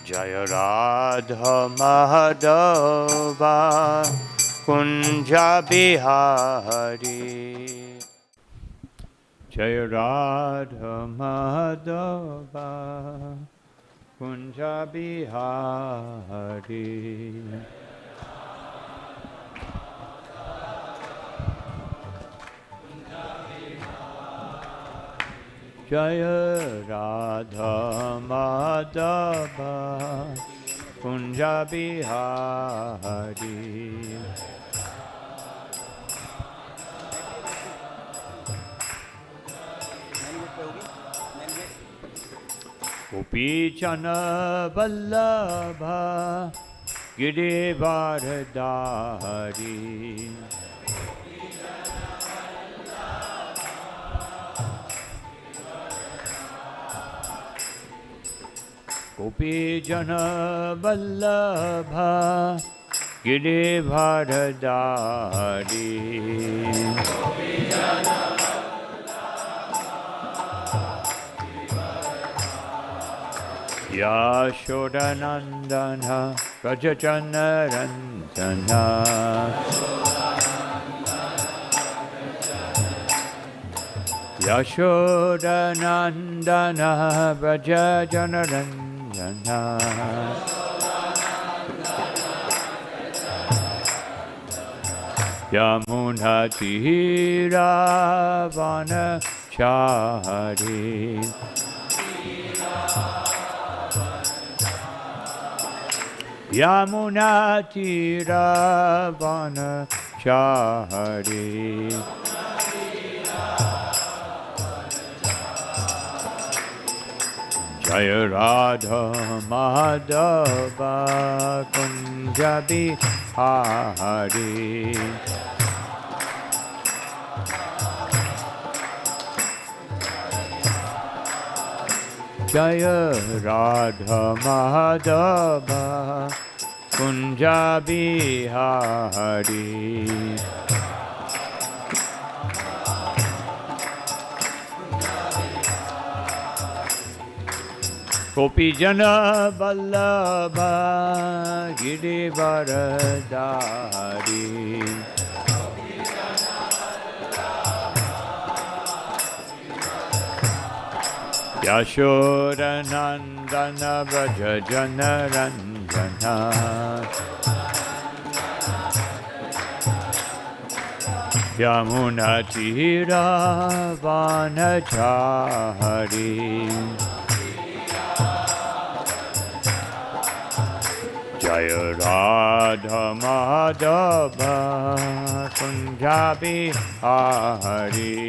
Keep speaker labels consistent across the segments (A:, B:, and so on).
A: Jaya Radha Madhava Kunja Bihari. Jaya Radha Madhava Kunja Bihari. Jaya Radha Madhava Kunja Bihari. Gopi Jana Vallabha Girivardhari. Gopi Jana Vallabha Girivardhari. Yashodanandana Rajajanarandana Yashodanandana Rajajanarandana Yamunatira Vanachari. Yamuna Tira Vanachari. Jaya Radha Madhava Kunja Bihari. Jaya Radha Madhava Kunja Bihari. Gopi Jana Vallabha Girivardhari. Yashodanandana Vrajajanarandana Yamunatira Vanachari. Jaya Radha Madhava Kunja Bihari.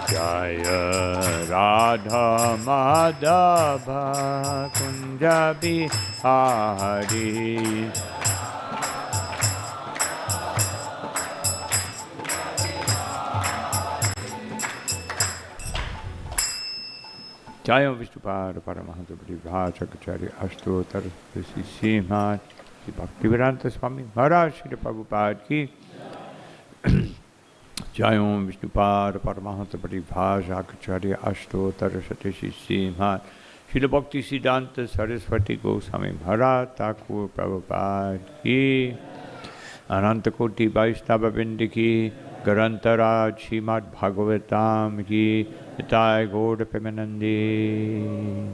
A: Jaya Radha Madhava Kunja Bihari. Jaya Vishnupada Paramahansa Paribhasakacharya Ashtotar Sri Srimad Bhaktivedanta Swami Maharaj Srila Prabhupada ki. Jaya Vishnupada Paramahansa Paribhasakacharya Ashtotar Sri Srimad Srila Bhakti Siddhanta Saraswati Goswami Maharaj Thakur Prabhupada ki. Ananta Koti Vaishnava Vrinda ki. Garantaraj Srimad Bhagavatam ki. Nitai Gaur Premanandi.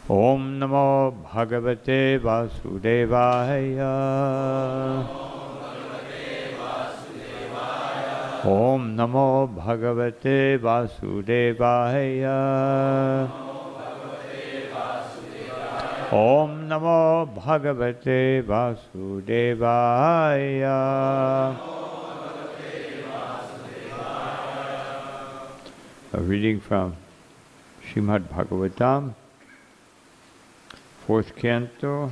A: Om Namo Bhagavate Vasudevaya. Om Namo Bhagavate Vasudevaya. Om Namo Bhagavate Vasudevaya. A reading from Srimad Bhagavatam, 4th canto,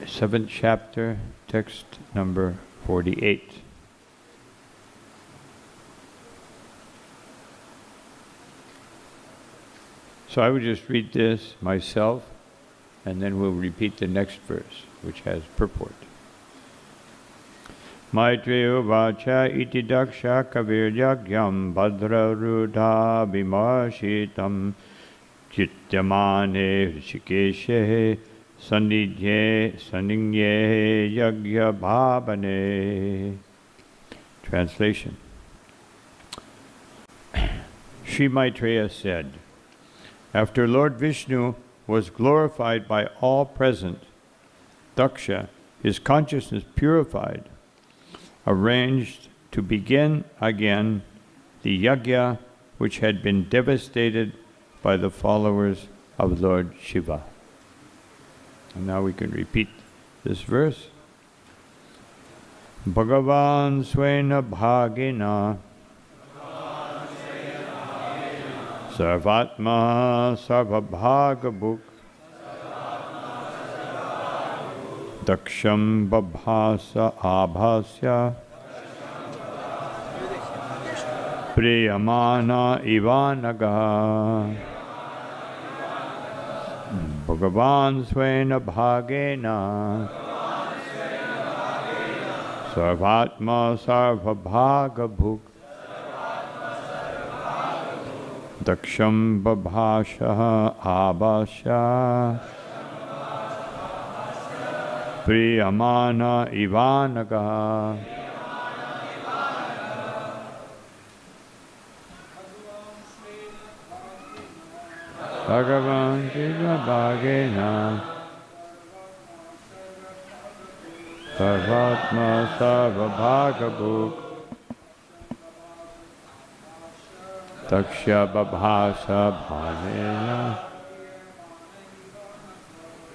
A: 7th chapter, text number 48. So I would just read this myself and then we'll repeat the next verse, which has purport. Maitreya vacha iti daksha kaviryagyam bhadrarudha vimarshitam chityamane rishikeshe saningye yagya bhavane. Translation. Sri Maitreya said, after Lord Vishnu was glorified by all present, Daksha, his consciousness purified, arranged to begin again the yagya which had been devastated by the followers of Lord Shiva. And now we can repeat this verse. Bhagavan svena bhagina sarvatma sarvabhagabhuk daksham babhasa abhasya priyamana ivanaga. Bhagavan svena bhagena sarvatma sarvabhagabhuk daksham babhasha abhasya priyamana ivanaga. Bhagavan Shiva Bhagena Sarvatma Sarvabhagabhuk Daksha Babhasa Bhavena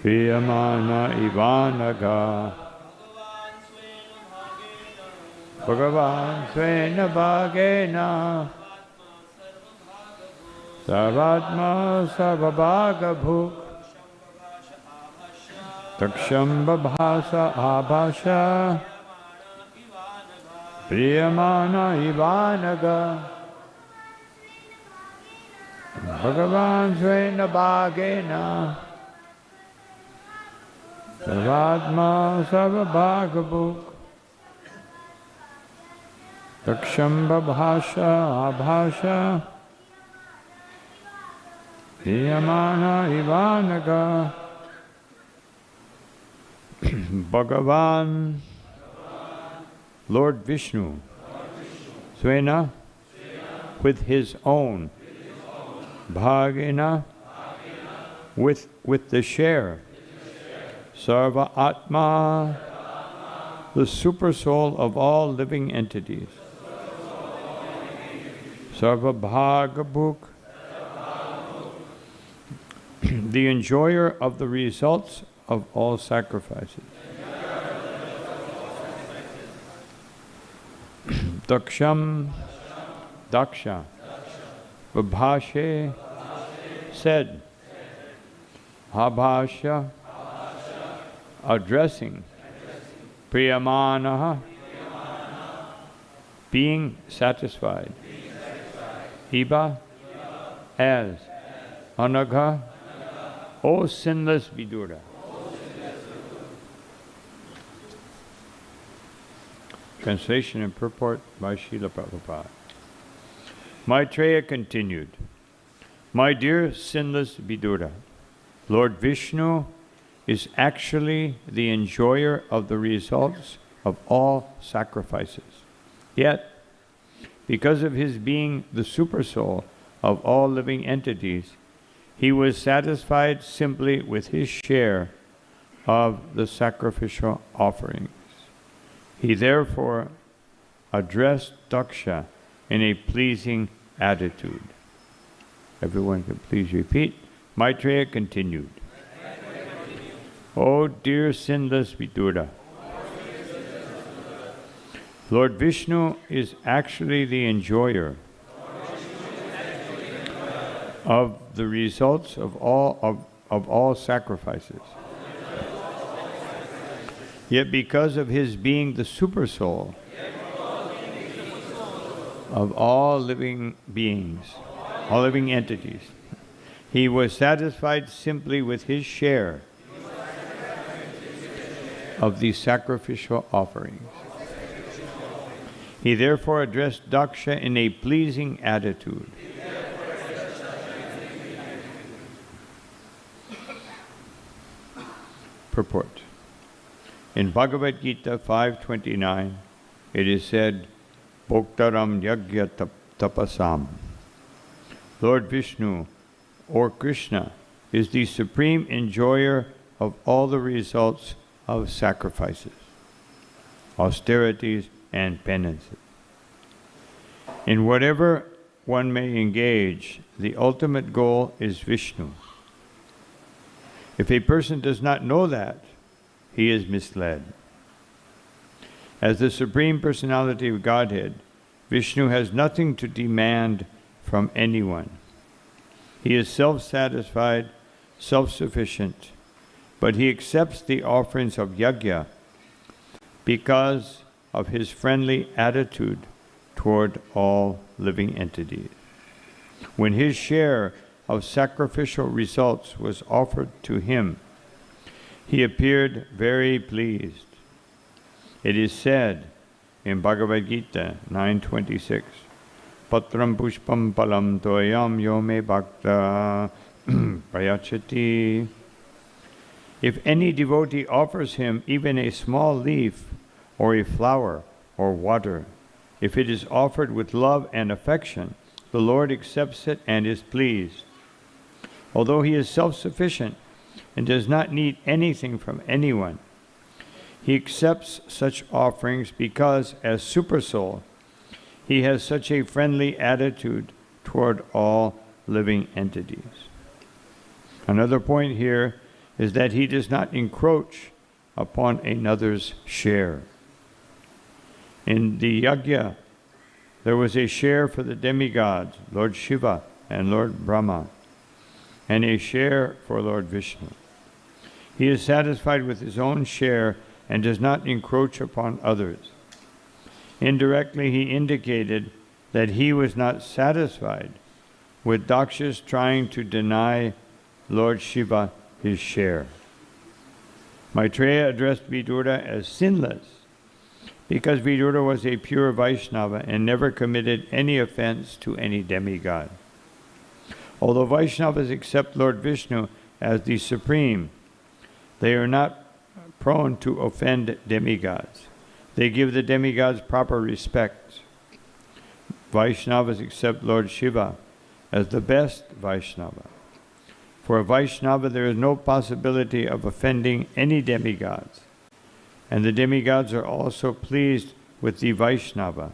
A: Priyamana Ivanaga. Bhagavan Svena Bhagena Sarvatma Sarvabhagabhuk Daksham Babhasa Abhasha Priyamana Ivanaga. Bhagavan Svena Bhagena Sarvatma Sarvabhagabhuk Daksham Babhasha Abhasha Priyamana Ivanaga. Bhagavan, Lord Vishnu, Svena, with his own, Bhagena, with the share, Sarva Atma, the super soul of all living entities, Sarva Bhagabhuk, the enjoyer of the results of all sacrifices. Daksham, Daksha, Babhashe, said, Abhasha, addressing, Priyamanaha, being satisfied, Iba, as, Anagha, O sinless Vidura. Translation and purport by Srila Prabhupada. Maitreya continued, my dear sinless Vidura, Lord Vishnu is actually the enjoyer of the results of all sacrifices. Yet, because of his being the supersoul of all living entities, he was satisfied simply with his share of the sacrificial offerings. He therefore addressed Daksha in a pleasing attitude. Everyone can please repeat. Maitreya continued. O dear sinless Vidura, Lord Vishnu is actually the enjoyer of the results of all sacrifices. Yet because of his being the supersoul of all living beings, all living entities, he was satisfied simply with his share of the sacrificial offerings. He therefore addressed Daksha in a pleasing attitude. Purport. In Bhagavad Gita 5:29, it is said, Bhoktaram Yagya Tapasam. Lord Vishnu, or Krishna, is the supreme enjoyer of all the results of sacrifices, austerities, and penances. In whatever one may engage, the ultimate goal is Vishnu. If a person does not know that, he is misled. As the Supreme Personality of Godhead, Vishnu has nothing to demand from anyone. He is self-satisfied, self-sufficient, but he accepts the offerings of yajna because of his friendly attitude toward all living entities. When his share of sacrificial results was offered to him, he appeared very pleased. It is said in Bhagavad Gita 9:26, Patram pushpam palam toyam yome bhakta prayachati. If any devotee offers him even a small leaf or a flower or water, if it is offered with love and affection, the Lord accepts it and is pleased. Although he is self-sufficient and does not need anything from anyone, he accepts such offerings because, as Supersoul, he has such a friendly attitude toward all living entities. Another point here is that he does not encroach upon another's share. In the yajna, there was a share for the demigods, Lord Shiva and Lord Brahma, and a share for Lord Vishnu. He is satisfied with his own share and does not encroach upon others. Indirectly, he indicated that he was not satisfied with Daksha's trying to deny Lord Shiva his share. Maitreya addressed Vidura as sinless because Vidura was a pure Vaishnava and never committed any offense to any demigod. Although Vaishnavas accept Lord Vishnu as the supreme, they are not prone to offend demigods. They give the demigods proper respect. Vaishnavas accept Lord Shiva as the best Vaishnava. For a Vaishnava, there is no possibility of offending any demigods. And the demigods are also pleased with the Vaishnava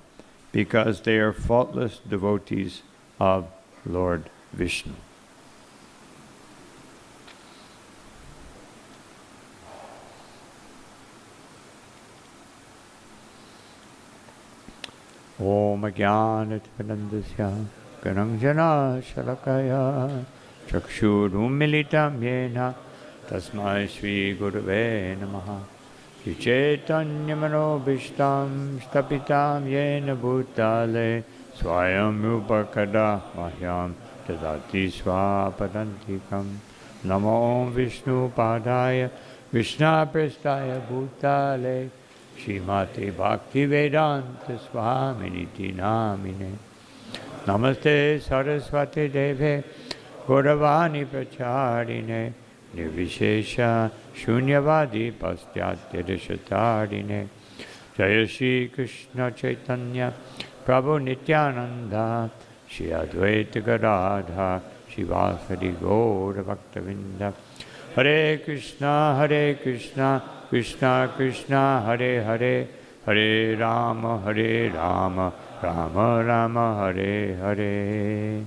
A: because they are faultless devotees of Lord Vishnu. Om Ajnanatimirandasya Gananjana Shalakaya Chakshurumilitam Yena Tasmai Shri Gurave Namaha Chaitanya-manobhishtam stapitam yena bhutale swayam upakada mahyam tadati swapadantikam namo Vishnu padaya Vishnaprestaya bhutale Shrimati Bhaktivedanta Swaminiti namine Namaste Saraswati Deve Gauravani Pracharine Nirvishesha Shunyavadi Pastyatya Deshatarine Jaya Shri Krishna Chaitanya Prabhu Nityananda Shri Advaita Gadadha Shivasadi Gaura Bhaktavinda Hare Krishna Krishna Krishna Hare Hare Hare Rama Rama Rama Hare Hare.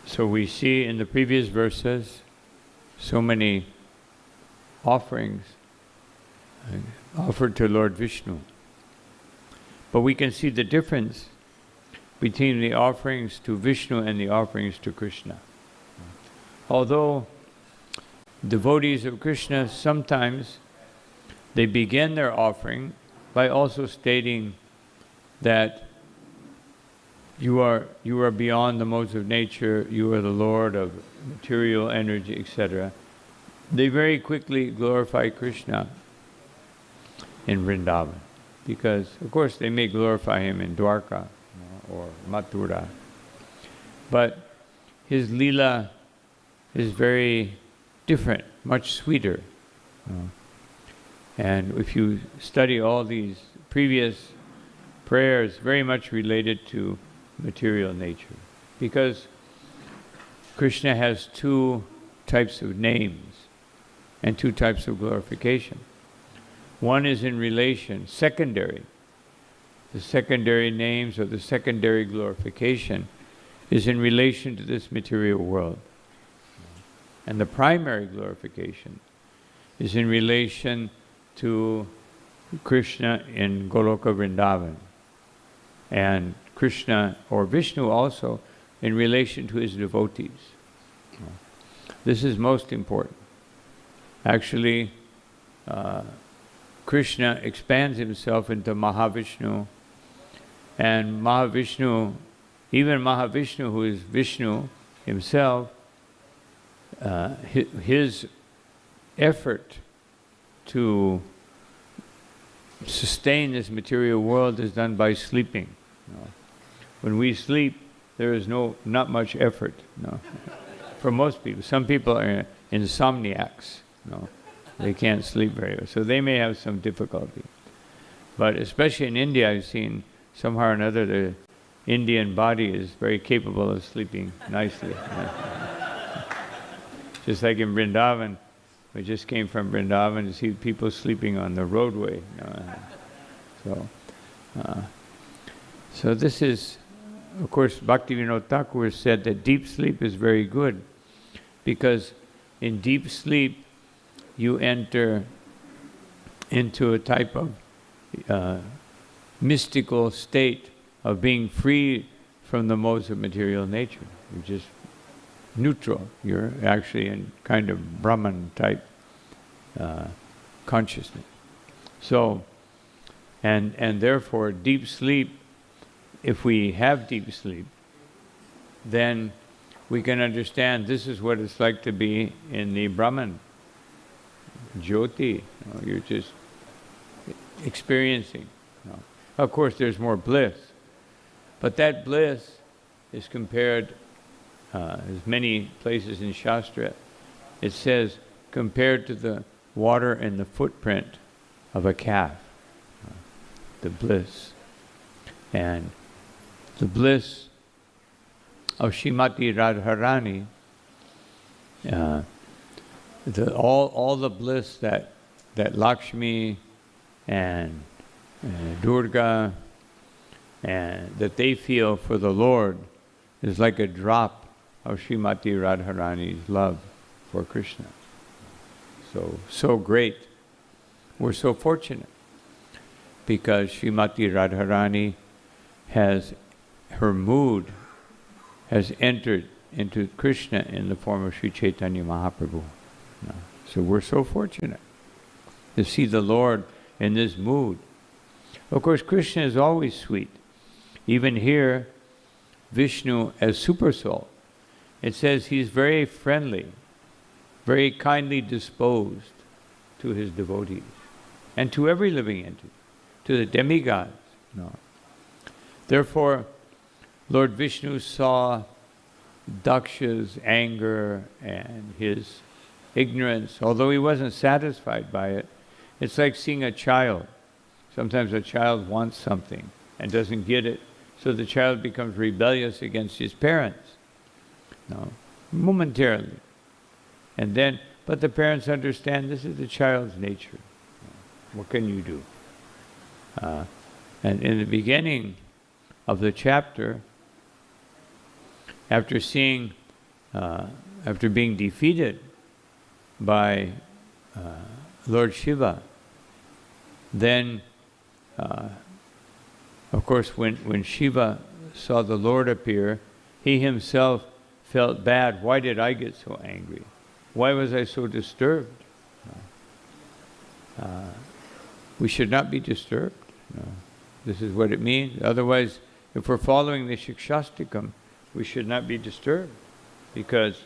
A: So we see in the previous verses so many offerings offered to Lord Vishnu. But we can see the difference between the offerings to Vishnu and the offerings to Krishna. Although devotees of Krishna, sometimes they begin their offering by also stating that you are beyond the modes of nature, you are the Lord of material energy, etc., they very quickly glorify Krishna in Vrindavan. Because, of course, they may glorify him in Dwarka or Mathura. But his Leela is very different, much sweeter. And if you study all these previous prayers, very much related to material nature. Because Krishna has two types of names and two types of glorification. One is in relation, secondary. The secondary names or the secondary glorification is in relation to this material world. And the primary glorification is in relation to Krishna in Goloka Vrindavan. And Krishna or Vishnu also in relation to his devotees. This is most important. Actually, Krishna expands himself into Mahavishnu, and Mahavishnu, even Mahavishnu, who is Vishnu himself, his effort to sustain this material world is done by sleeping. When we sleep, there is not much effort. For most people, some people are insomniacs. They can't sleep very well, so they may have some difficulty. But especially in India, I've seen somehow or another the Indian body is very capable of sleeping nicely. Just like in Vrindavan, we just came from Vrindavan to see people sleeping on the roadway. So this is, of course, Bhaktivinoda Thakur said that deep sleep is very good, because in deep sleep you enter into a type of mystical state of being free from the modes of material nature. You're just neutral. You're actually in kind of Brahman type consciousness. So, and therefore deep sleep, if we have deep sleep, then we can understand this is what it's like to be in the Brahman Jyoti. You're just experiencing. Of course, there's more bliss, but that bliss is compared, as many places in Shastra, it says, compared to the water in the footprint of a calf. The bliss. And the bliss of Srimati Radharani, all the bliss that Lakshmi and Durga and that they feel for the Lord is like a drop of Srimati Radharani's love for Krishna. So great. We're so fortunate because Srimati Radharani her mood has entered into Krishna in the form of Sri Chaitanya Mahaprabhu. So we're so fortunate to see the Lord in this mood. Of course, Krishna is always sweet. Even here, Vishnu as Supersoul, it says he's very friendly, very kindly disposed to his devotees and to every living entity, to the demigods. Therefore, Lord Vishnu saw Daksha's anger and his ignorance, although he wasn't satisfied by it. It's like seeing a child. Sometimes a child wants something and doesn't get it, so the child becomes rebellious against his parents. Momentarily. And then, but the parents understand this is the child's nature. What can you do? And in the beginning of the chapter, after being defeated by Lord Shiva, then, of course, when Shiva saw the Lord appear, he himself felt bad. Why did I get so angry? Why was I so disturbed? We should not be disturbed. this is what it means. Otherwise, if we're following the Shikshastikam, we should not be disturbed, because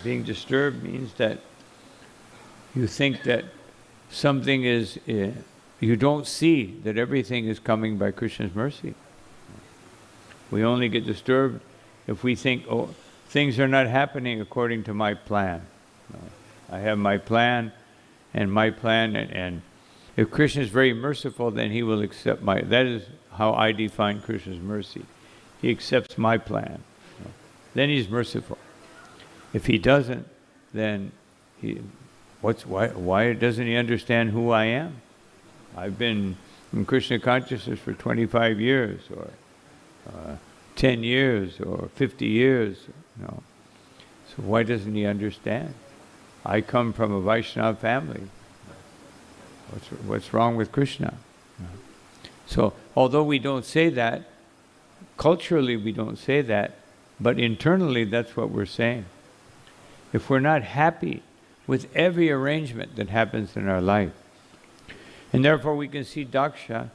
A: being disturbed means that you think that something is, you don't see that everything is coming by Krishna's mercy. We only get disturbed if we think, oh, things are not happening according to my plan. I have my plan, and if Krishna is very merciful, then he will accept that is how I define Krishna's mercy. He accepts my plan. Then he's merciful. If he doesn't, then why doesn't he understand who I am? I've been in Krishna consciousness for 25 years, or 10 years, or 50 years. So why doesn't he understand? I come from a Vaishnava family. What's wrong with Krishna? So, although we don't say that, culturally we don't say that, but internally that's what we're saying. If we're not happy with every arrangement that happens in our life, and therefore we can see Daksha,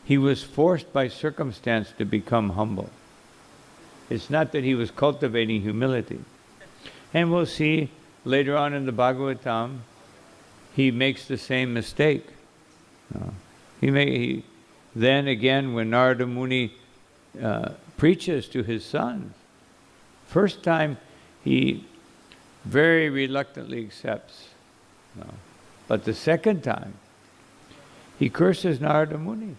A: he was forced by circumstance to become humble. It's not that he was cultivating humility. And we'll see later on in the Bhagavatam, he makes the same mistake. Then again, when Narada Muni preaches to his sons, first time he very reluctantly accepts. But the second time, he curses Narada Muni.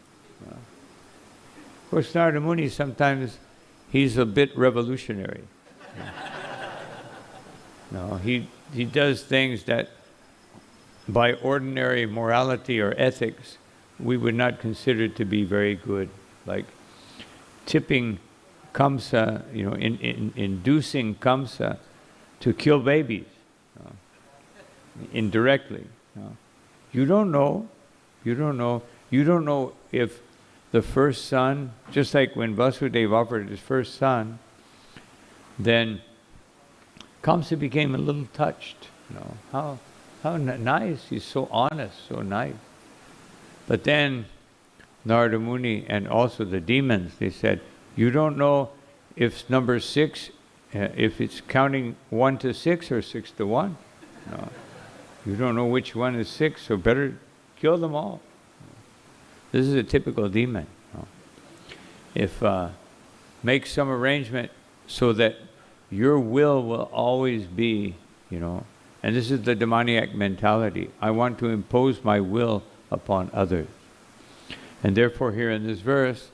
A: Of course, Narada Muni, sometimes he's a bit revolutionary. He does things that by ordinary morality or ethics we would not consider to be very good, like tipping Kamsa, inducing Kamsa to kill babies indirectly. You don't know if the first son, just like when Vasudeva offered his first son, then Kamsa became a little touched. How nice, he's so honest, so nice. But then Narada Muni and also the demons, they said, you don't know if number 6, if it's counting 1 to 6 or 6 to 1. You don't know which one is 6, so better kill them all. This is a typical demon. If make some arrangement so that your will always be, and this is the demoniac mentality. I want to impose my will upon others. And therefore here in this verse,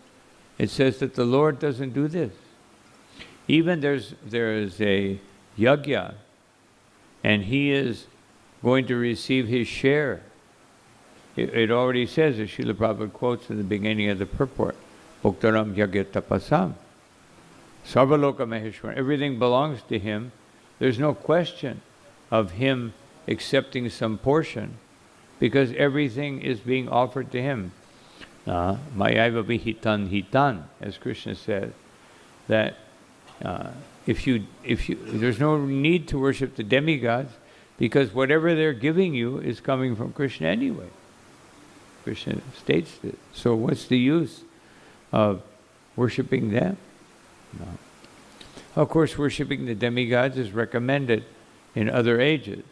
A: it says that the Lord doesn't do this. Even there is a yajna, and he is going to receive his share. It already says, as Srila Prabhupada quotes in the beginning of the purport, Bhoktaram yajna tapasam. Sarvaloka Maheshwar, everything belongs to him. There's no question of him accepting some portion, because everything is being offered to him. Mayaiva vihitan hitan, as Krishna said, that there's no need to worship the demigods, because whatever they're giving you is coming from Krishna anyway. Krishna states this. So what's the use of worshiping them? No. Of course, worshiping the demigods is recommended in other ages,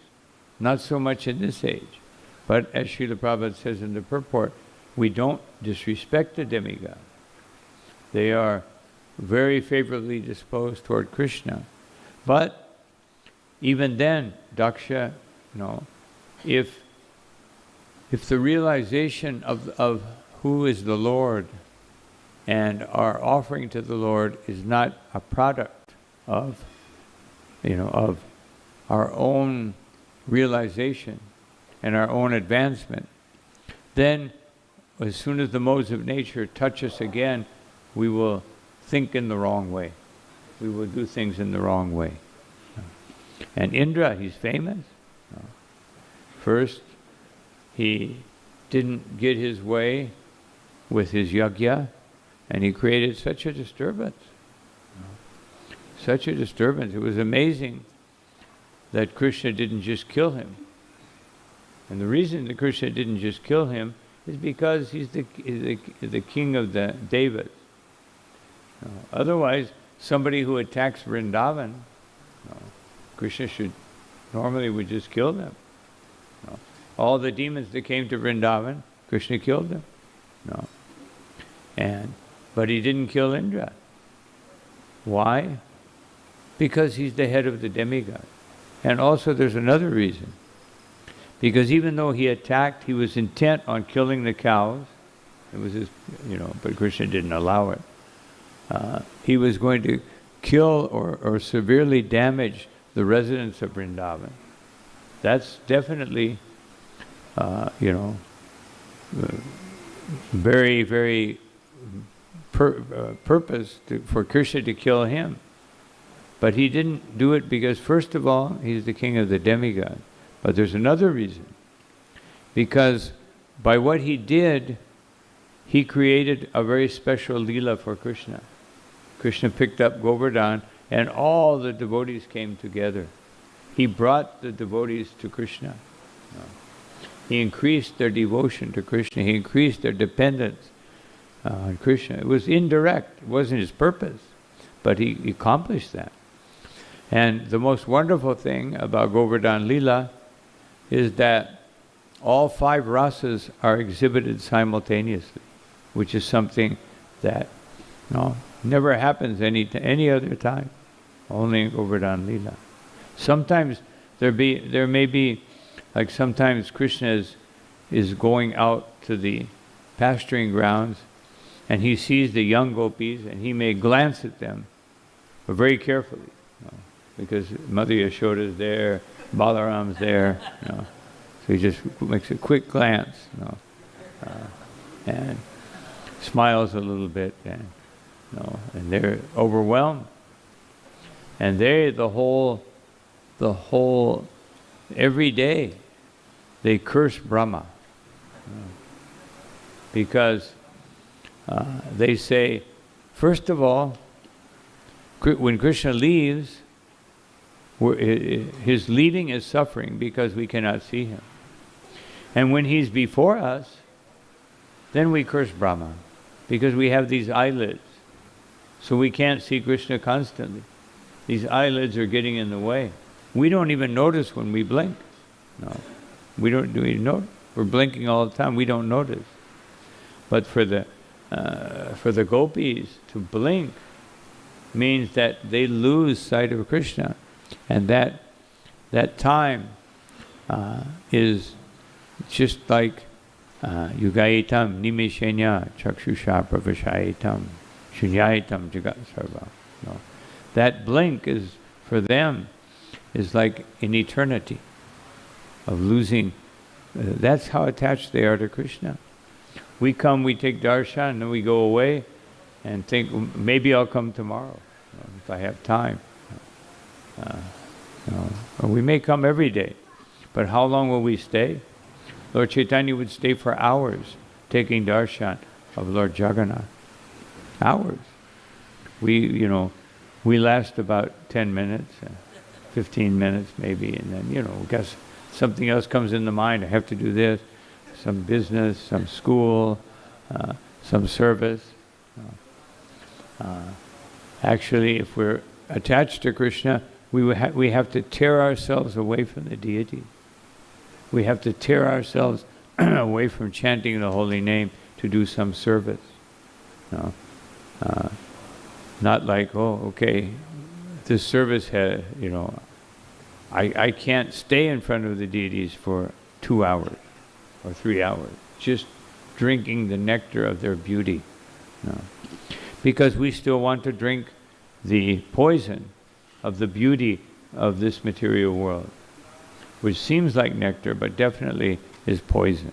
A: not so much in this age. But as Srila Prabhupada says in the purport, we don't disrespect the demigods. They are very favorably disposed toward Krishna. But even then, Daksha, if the realization of who is the Lord and our offering to the Lord is not a product of our own realization and our own advancement, then as soon as the modes of nature touch us again, we will think in the wrong way. We will do things in the wrong way. And Indra, he's famous. First, he didn't get his way with his yajna, and he created such a disturbance. Such a disturbance. It was amazing that Krishna didn't just kill him. And the reason that Krishna didn't just kill him is because he's the king of the Devas. Otherwise, somebody who attacks Vrindavan, Krishna should normally would just kill them. All the demons that came to Vrindavan, Krishna killed them. But he didn't kill Indra. Why? Because he's the head of the demigod. And also there's another reason. Because even though he attacked, he was intent on killing the cows. It was his, but Krishna didn't allow it. He was going to kill or severely damage the residents of Vrindavan. That's definitely, very, very purpose for Krishna to kill him. But he didn't do it because, first of all, he's the king of the demigod. But there's another reason. Because by what he did, he created a very special lila for Krishna. Krishna picked up Govardhan and all the devotees came together. He brought the devotees to Krishna. He increased their devotion to Krishna. He increased their dependence on Krishna. It was indirect. It wasn't his purpose. But he accomplished that. And the most wonderful thing about Govardhan Lila is that all 5 rasas are exhibited simultaneously, which is something that never happens any other time, only in Govardhan Lila. Sometimes there may be, like sometimes Krishna is going out to the pasturing grounds and he sees the young gopis and he may glance at them, but very carefully, because Mother Yashoda is there, Balaram's there, so he just makes a quick glance, and smiles a little bit, and they're overwhelmed, and the whole every day they curse Brahma, because they say, first of all, when Krishna leaves, his leaving is suffering because we cannot see him. And when he's before us, then we curse Brahma because we have these eyelids. So we can't see Krishna constantly. These eyelids are getting in the way. We don't even notice when we blink. We don't do even notice. We're blinking all the time. We don't notice. But for the gopis to blink means that they lose sight of Krishna. And that time is just like yugaitam nimishenya chakshusha pravashayitam shunyayitam jagat sarva. That blink is, for them, is like an eternity of losing. That's how attached they are to Krishna. We come, we take darshan, and then we go away and think, maybe I'll come tomorrow if I have time. We may come every day, but how long will we stay? Lord Chaitanya would stay for hours taking darshan of Lord Jagannath. Hours. We last about 10 minutes, 15 minutes maybe, and then, guess something else comes in the mind. I have to do this, some business, some school, some service. Actually, if we're attached to Krishna, we have to tear ourselves away from the deity. We have to tear ourselves away from chanting the holy name to do some service. Not like, this service had, I can't stay in front of the deities for 2 hours or 3 hours, just drinking the nectar of their beauty. Because we still want to drink the poison of the beauty of this material world, which seems like nectar, but definitely is poison.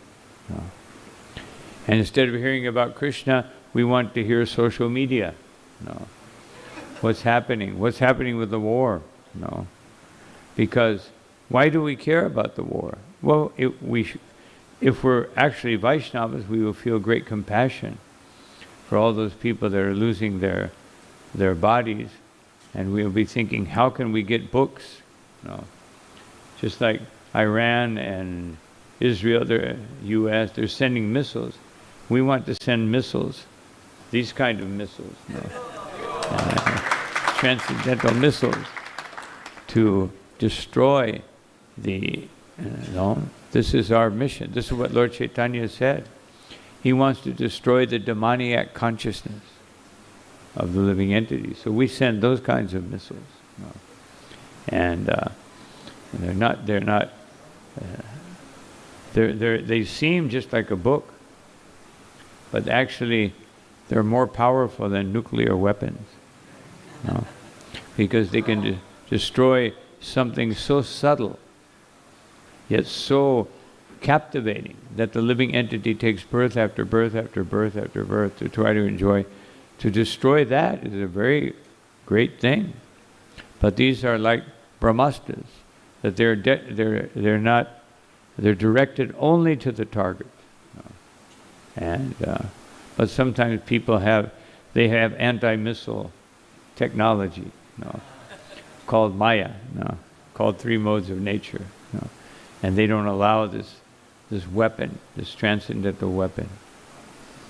A: And instead of hearing about Krishna, we want to hear social media. What's happening? What's happening with the war? Because why do we care about the war? Well, if we're actually Vaishnavas, we will feel great compassion for all those people that are losing their bodies, and we'll be thinking, how can we get books? Just like Iran and Israel, the U.S., they're sending missiles. We want to send missiles, these kind of missiles, transcendental missiles, to destroy the, this is our mission. This is what Lord Chaitanya said. He wants to destroy the demoniac consciousness of the living entity. So we send those kinds of missiles. And they seem just like a book, but actually they're more powerful than nuclear weapons. Because they can destroy something so subtle, yet so captivating, that the living entity takes birth after birth after birth after birth to try to enjoy. To destroy that is a very great thing. But these are like brahmastas, that they're directed only to the target. And but sometimes people have anti-missile technology, called Maya, called three modes of nature, and they don't allow this weapon, this transcendental weapon.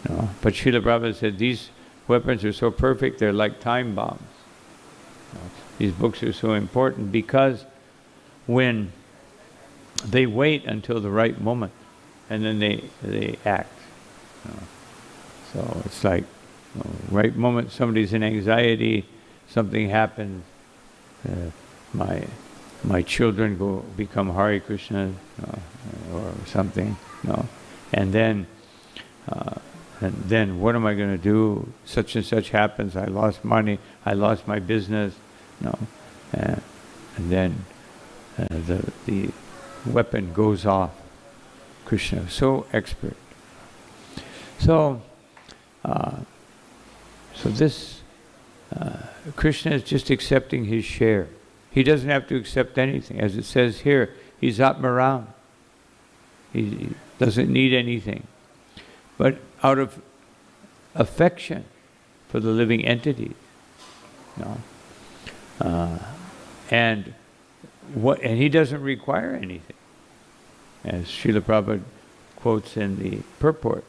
A: But Srila Prabhupada said these weapons are so perfect, they're like time bombs. These books are so important because when they wait until the right moment and then they act. So it's like, right moment somebody's in anxiety, something happens, my children become Hare Krishna or something, and then what am I going to do? Such and such happens. I lost money. I lost my business. And then the weapon goes off. Krishna, so expert. So this Krishna is just accepting his share. He doesn't have to accept anything. As it says here, he's Atmaram. He doesn't need anything. But out of affection for the living entities. And he doesn't require anything. As Srila Prabhupada quotes in the purport,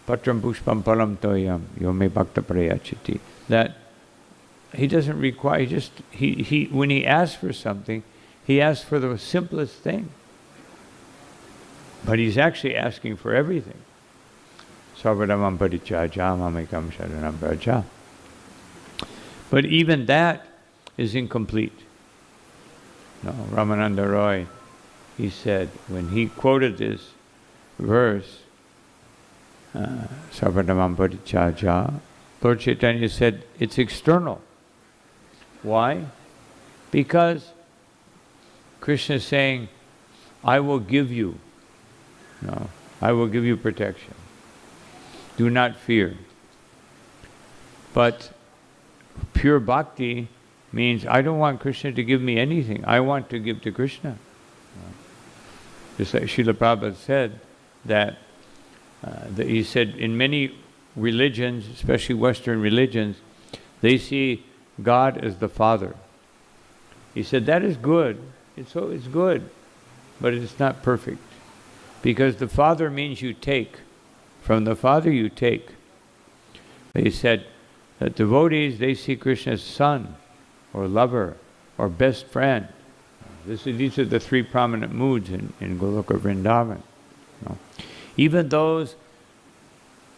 A: Patram Pushpam Palam Toyam Yome Bhakta Prayachiti, that he doesn't require, he when he asks for something, he asks for the simplest thing. But he's actually asking for everything. Sarvadamam Parichaja Mamekam Sharanam Braja. But even that is incomplete. Ramananda Roy, he said, when he quoted this verse, Sarvadamam Parichaja, Lord Chaitanya said, it's external. Why? Because Krishna is saying, I will give you. I will give you protection. Do not fear. But pure bhakti means I don't want Krishna to give me anything. I want to give to Krishna. Just like Srila Prabhupada said, that he said in many religions, especially Western religions, they see God as the Father. He said that is good. It's good, but it's not perfect. Because the Father means you take. From the Father you take. He said that devotees, they see Krishna as son, or lover, or best friend. These are the three prominent moods in Goloka Vrindavan. Even those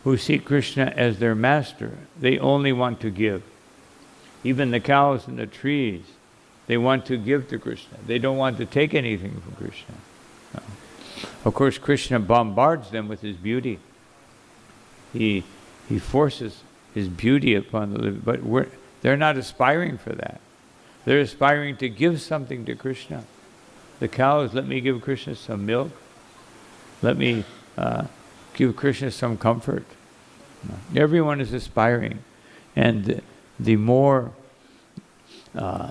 A: who see Krishna as their master, they only want to give. Even the cows and the trees, they want to give to Krishna. They don't want to take anything from Krishna. Of course, Krishna bombards them with his beauty. He forces his beauty upon the living, but they're not aspiring for that. They're aspiring to give something to Krishna. The cows, let me give Krishna some milk. Let me give Krishna some comfort. Everyone is aspiring. And the more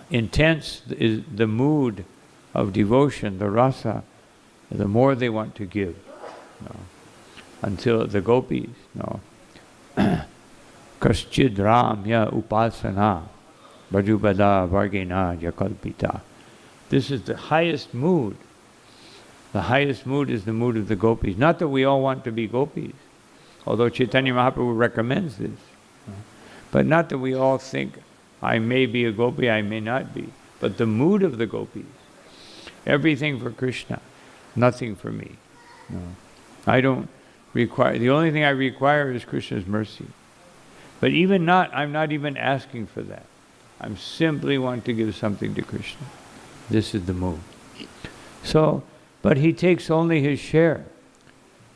A: intense is the mood of devotion, the rasa, the more they want to give. Until the gopis, Kaschid Ramya Upasana Bhajubada Vargena Yakalpita. This is the highest mood The highest mood is the mood of the gopis. Not that we all want to be gopis, although Chaitanya Mahaprabhu recommends this. But not that we all think, I may be a gopi, I may not be. But the mood of the gopis, everything for Krishna, nothing for me. No. I don't require, the only thing I require is Krishna's mercy. But even not, I'm not even asking for that. I simply want to give something to Krishna. This is the mood. So, but he takes only his share.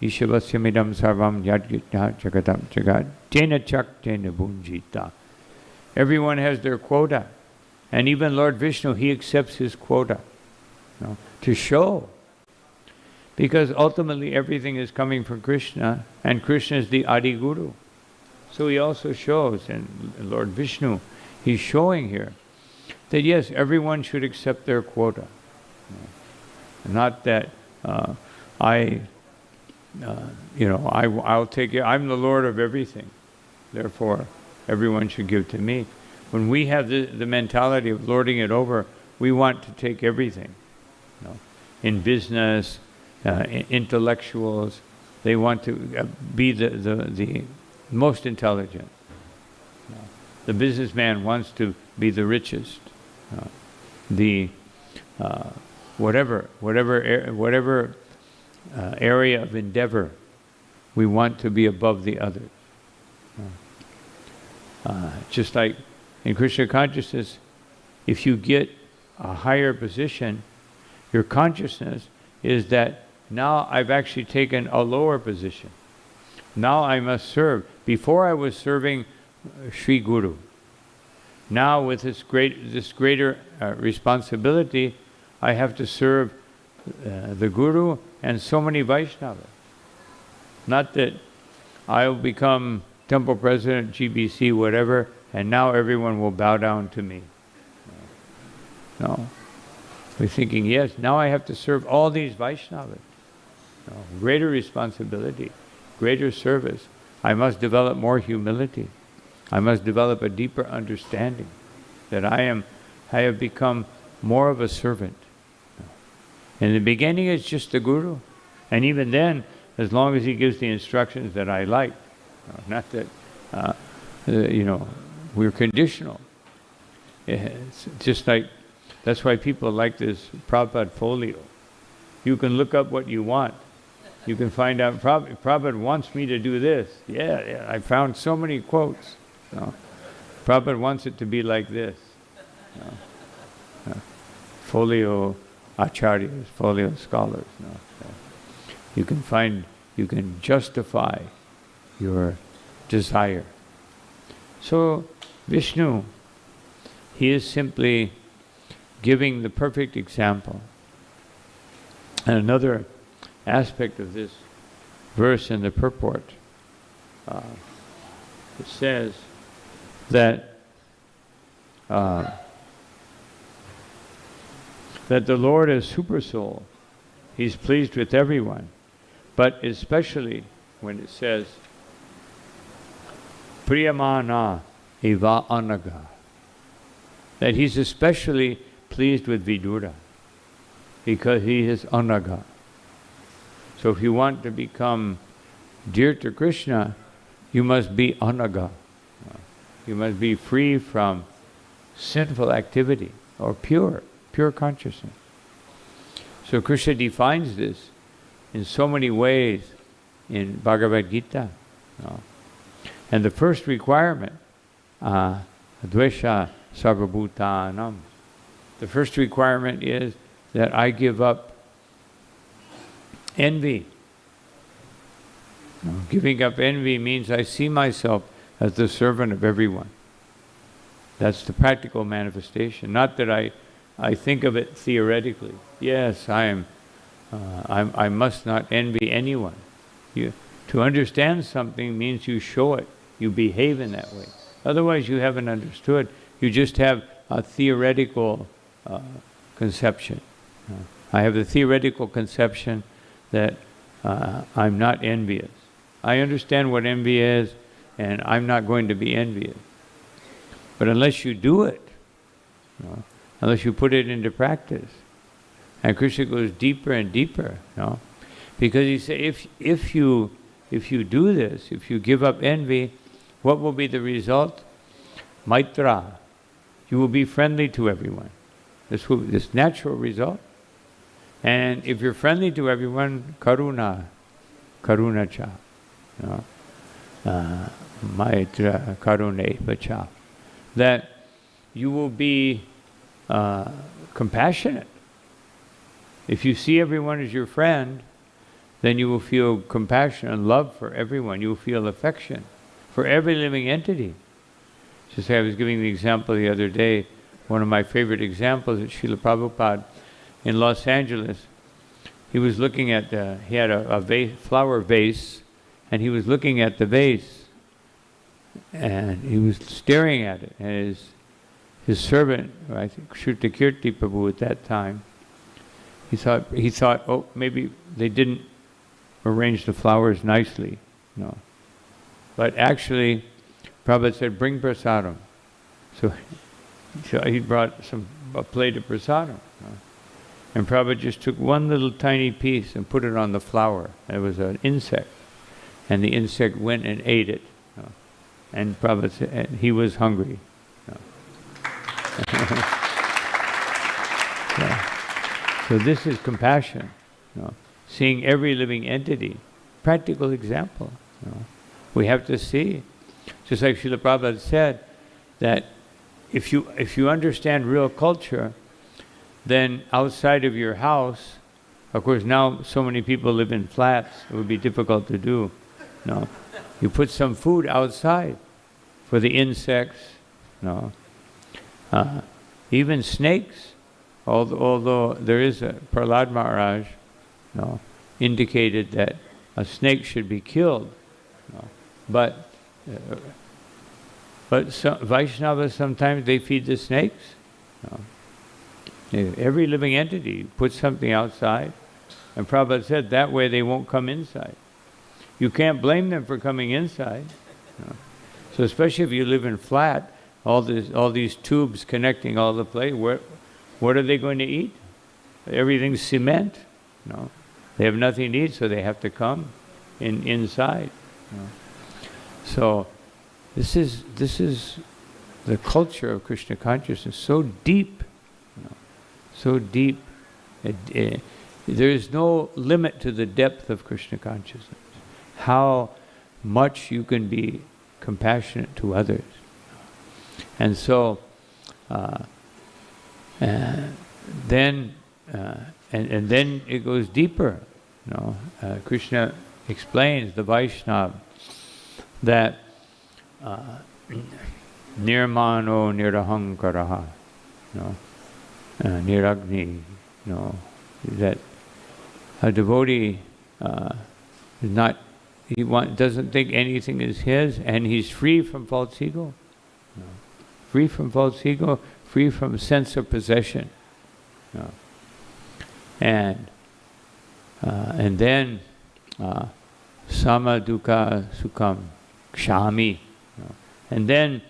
A: Ishavasya sarvam yadgitya jagatam jagat tena chak tena bunjita. Everyone has their quota. And even Lord Vishnu, he accepts his quota. To show. Because ultimately everything is coming from Krishna, and Krishna is the Adi Guru. So he also shows, and Lord Vishnu, he's showing here, that yes, everyone should accept their quota. Not that I'll take it, I'm the Lord of everything. Therefore, everyone should give to me. When we have the mentality of lording it over, we want to take everything. In business, intellectuals, they want to be the most intelligent. The businessman wants to be the richest. Whatever area of endeavor, we want to be above the others. Just like in Krishna consciousness, if you get a higher position, your consciousness is that now I've actually taken a lower position. Now I must serve. Before I was serving Sri Guru. Now with this greater responsibility, I have to serve the Guru and so many Vaishnavas. Not that I'll become temple president, GBC, whatever, and now everyone will bow down to me. No. We're thinking, yes, now I have to serve all these Vaishnavas. No. Greater responsibility, greater service. I must develop more humility. I must develop a deeper understanding that I have become more of a servant. In the beginning, it's just the Guru. And even then, as long as he gives the instructions that I like. Not that, we're conditional. It's just like, that's why people like this Prabhupada folio. You can look up what you want. You can find out, Prabhupada wants me to do this. Yeah, I found so many quotes. Prabhupada wants it to be like this. Folio acharyas, folio scholars. You can justify your desire. So Vishnu, he is simply giving the perfect example. And another aspect of this verse in the purport, it says that the Lord is super soul. He's pleased with everyone. But especially when it says, Priyamana eva anaga, that he's especially pleased with Vidura because he is anaga. So if you want to become dear to Krishna, you must be anaga. You must be free from sinful activity or pure consciousness. So Krishna defines this in so many ways in Bhagavad Gita. And the first requirement, dvesha sarvabhutanam, the first requirement is that I give up envy. Giving up envy means I see myself as the servant of everyone. That's the practical manifestation. Not that I think of it theoretically. Yes, I must not envy anyone. To understand something means you show it. You behave in that way. Otherwise, you haven't understood. You just have a theoretical conception. I have the theoretical conception that I'm not envious. I understand what envy is, and I'm not going to be envious. But unless you do it, unless you put it into practice, And Krishna goes deeper and deeper, because he said, if you do this, if you give up envy, what will be the result? Maitra. You will be friendly to everyone. This natural result. And if you're friendly to everyone, karuna cha. Maitra karune vacha. That you will be compassionate. If you see everyone as your friend, then you will feel compassion and love for everyone. You will feel affection for every living entity. Just like I was giving the example the other day, one of my favorite examples at Srila Prabhupada in Los Angeles. He was looking at, he had a flower vase, and he was looking at the vase, and he was staring at it. And his servant, I think Shrutakirti Prabhu at that time, he thought, oh, maybe they didn't arrange the flowers nicely. No. But actually, Prabhupada said, bring prasadam. So he brought a plate of prasadam. And Prabhupada just took one little tiny piece and put it on the flower. It was an insect. And the insect went and ate it. And Prabhupada said, he was hungry. So this is compassion. Seeing every living entity. Practical example. We have to see. Just like Srila Prabhupada said, that if you understand real culture, then outside of your house, of course now so many people live in flats, it would be difficult to do. No, you put some food outside for the insects. No, even snakes. Although there is a Prahlad Maharaj, indicated that a snake should be killed, but Vaishnavas sometimes they feed the snakes. Every living entity puts something outside, and Prabhupada said that way they won't come inside. You can't blame them for coming inside. So especially if you live in flat, all these tubes connecting all the place, what are they going to eat? Everything's cement. They have nothing to eat, so they have to come inside. So this is the culture of Krishna consciousness, so deep, so deep. There is no limit to the depth of Krishna consciousness. How much you can be compassionate to others, and so then it goes deeper. Krishna explains the Vaishnava that nirmano nirahankaraha, niragni, that a devotee doesn't think anything is his, and he's free from false ego. Free from false ego, free from sense of possession. And then sama dukkha sukham kshami, and then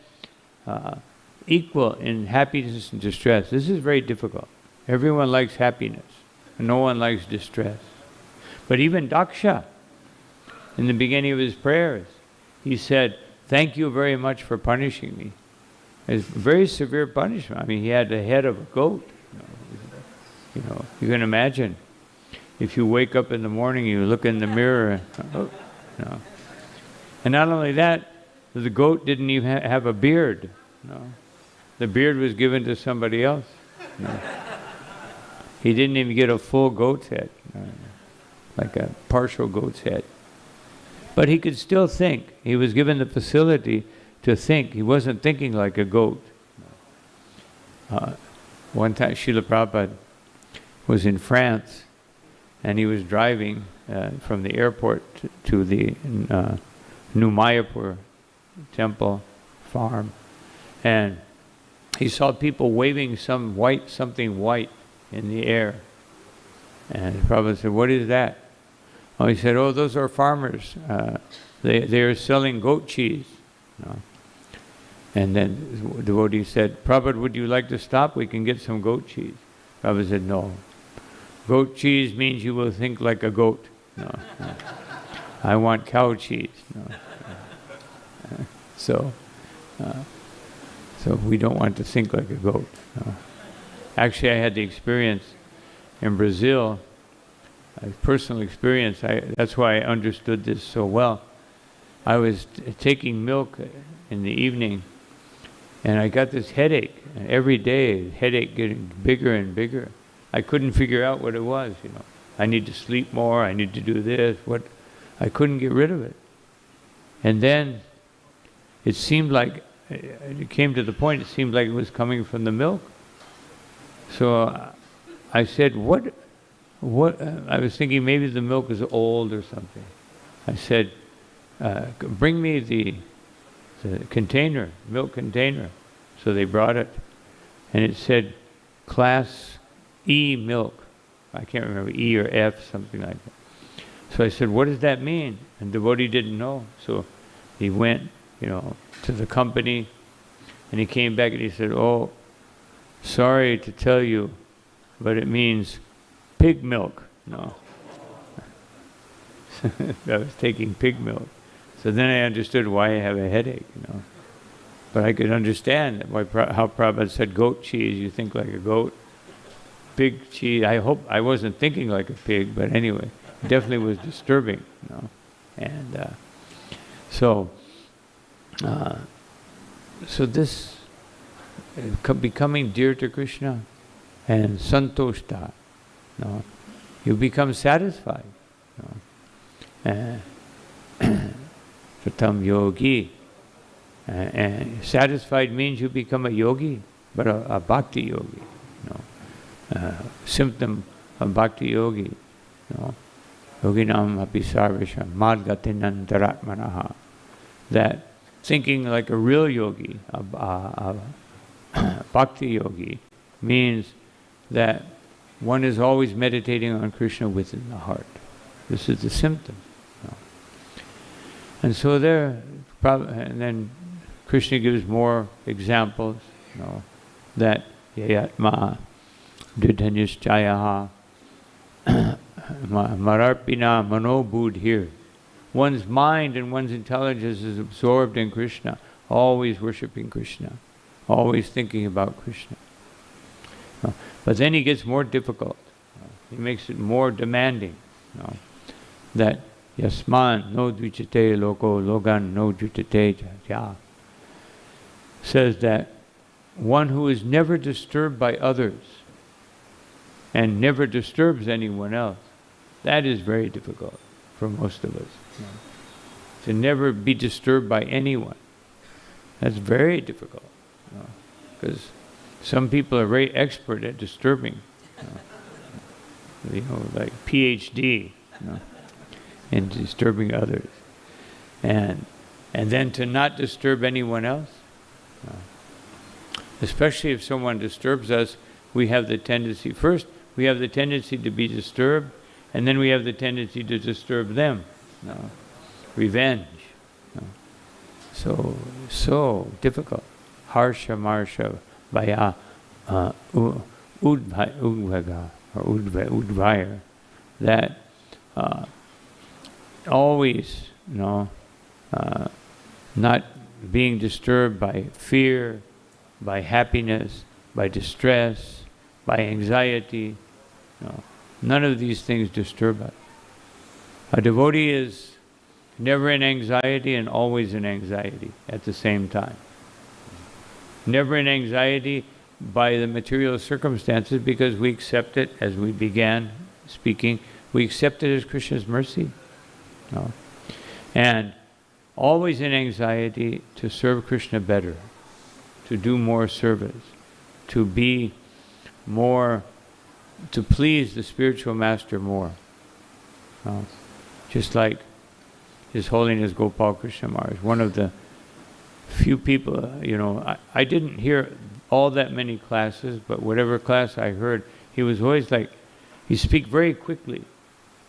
A: equal in happiness and distress. This is very difficult. Everyone likes happiness, and no one likes distress. But even Daksha, in the beginning of his prayers, he said, "Thank you very much for punishing me." It's very severe punishment. I mean, he had the head of a goat. You can imagine. If you wake up in the morning, you look in the mirror. And not only that, the goat didn't even have a beard. The beard was given to somebody else. He didn't even get a full goat's head, like a partial goat's head. But he could still think. He was given the facility to think. He wasn't thinking like a goat. One time, Srila Prabhupada was in France, and he was driving from the airport to the New Mayapur temple farm, and he saw people waving something white in the air. And Prabhupada said, "What is that?" Oh, he said, "Oh, those are farmers. They are selling goat cheese." And then the devotee said, "Prabhupada, would you like to stop? We can get some goat cheese." Prabhupada said, "No. Goat cheese means you will think like a goat. No. I want cow cheese. No. So we don't want to think like a goat. No. Actually, I had the experience in Brazil, a personal experience. That's why I understood this so well. I was taking milk in the evening, and I got this headache. And every day, the headache getting bigger and bigger. I couldn't figure out what it was. I need to sleep more. I need to do this. I couldn't get rid of it. And then it seemed like it came to the point. It seemed like it was coming from the milk. So I said, "What?" I was thinking maybe the milk is old or something. I said, "Bring me the container, milk container." So they brought it, and it said, "Class E milk." I can't remember, E or F, something like that. So I said, "What does that mean?" And the devotee didn't know. So he went, to the company, and he came back and he said, "Oh, sorry to tell you, but it means pig milk." No. I was taking pig milk. So then I understood why I have a headache, But I could understand how Prabhupada said goat cheese, you think like a goat. Pig cheese, I hope I wasn't thinking like a pig, but anyway, it definitely was disturbing, And so this becoming dear to Krishna and santoshta, you become satisfied. Pratam yogi. And satisfied means you become a yogi, but a bhakti yogi. Symptom of bhakti yogi. Yoginam api sarvesham madgatinantaratmanaha. That thinking like a real yogi, a bhakti yogi, means that one is always meditating on Krishna within the heart. This is the symptom. And so and then Krishna gives more examples, that yayatma didhanishchayaha mararpina manobudhir. One's mind and one's intelligence is absorbed in Krishna, always worshipping Krishna, always thinking about Krishna. But then he gets more difficult. He makes it more demanding. That yasman no dvichate loko logan no dvichate ja. Says that one who is never disturbed by others and never disturbs anyone else, that is very difficult for most of us. To never be disturbed by anyone. That's very difficult. Because some people are very expert at disturbing. Like PhD in disturbing others. And then to not disturb anyone else. Especially if someone disturbs us, we have the tendency, first we have the tendency to be disturbed, and then we have the tendency to disturb them. Revenge. So difficult. Harsha marsha vaya udvaga or udvaya. That always, not being disturbed by fear, by happiness, by distress, by anxiety. None of these things disturb us. A devotee is never in anxiety and always in anxiety at the same time. Never in anxiety by the material circumstances because we accept it, as we began speaking, we accept it as Krishna's mercy. And always in anxiety to serve Krishna better, to do more service, to be more, to please the spiritual master more. Just like His Holiness Gopal Krishna Maharaj, one of the few people, I didn't hear all that many classes, but whatever class I heard, he was always like, he speak very quickly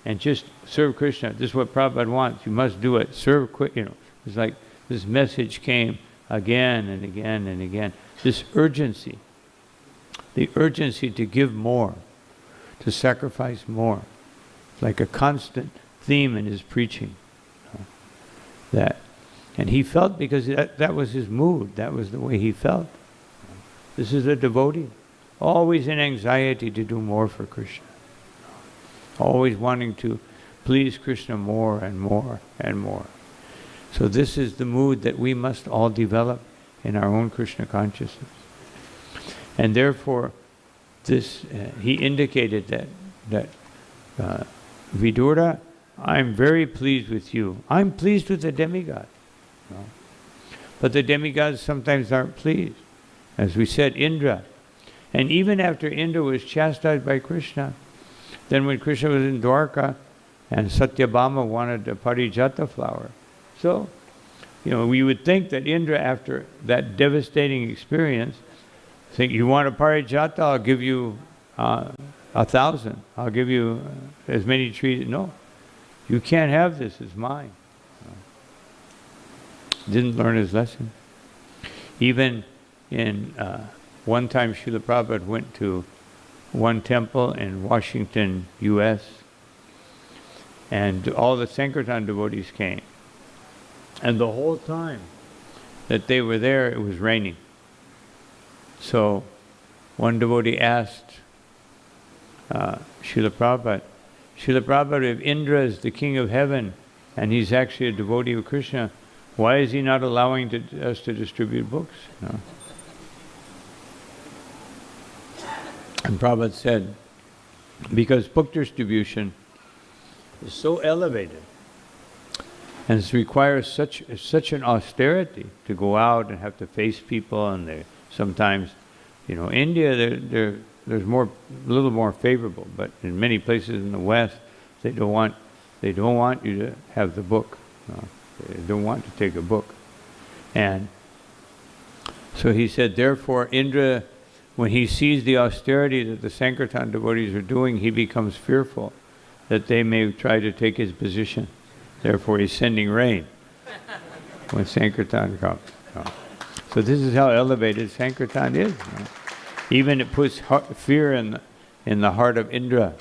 A: and just serve Krishna. This is what Prabhupada wants. You must do it. Serve quick. It's like this message came again and again and again. This urgency, the urgency to give more, to sacrifice more. Like a constant theme in his preaching. And he felt, because that was his mood, that was the way he felt. This is a devotee, always in anxiety to do more for Krishna. Always wanting to please Krishna more and more and more. So this is the mood that we must all develop in our own Krishna consciousness. And therefore, this he indicated that Vidura, I'm very pleased with you. I'm pleased with the demigod. No. But the demigods sometimes aren't pleased. As we said, Indra. And even after Indra was chastised by Krishna, then when Krishna was in Dwarka and Satyabhama wanted a parijata flower. So, we would think that Indra, after that devastating experience, think, you want a parijata, I'll give you 1,000. I'll give you as many trees. No, you can't have this, it's mine. Didn't learn his lesson. Even in one time, Srila Prabhupada went to one temple in Washington, U.S., and all the Sankirtan devotees came. And the whole time that they were there, it was raining. So one devotee asked Srila Prabhupada, if Indra is the king of heaven and he's actually a devotee of Krishna, why is he not allowing us to distribute books? No. And Prabhupada said, because book distribution is so elevated and it requires such an austerity to go out and have to face people, and they sometimes, India, there's a little more favorable, but in many places in the West, they don't want you to have the book. No. They don't want to take a book. And so he said, therefore, Indra, when he sees the austerity that the Sankirtan devotees are doing, he becomes fearful that they may try to take his position. Therefore, he's sending rain when Sankirtan comes. So this is how elevated Sankirtan is. Even it puts fear in the heart of Indra.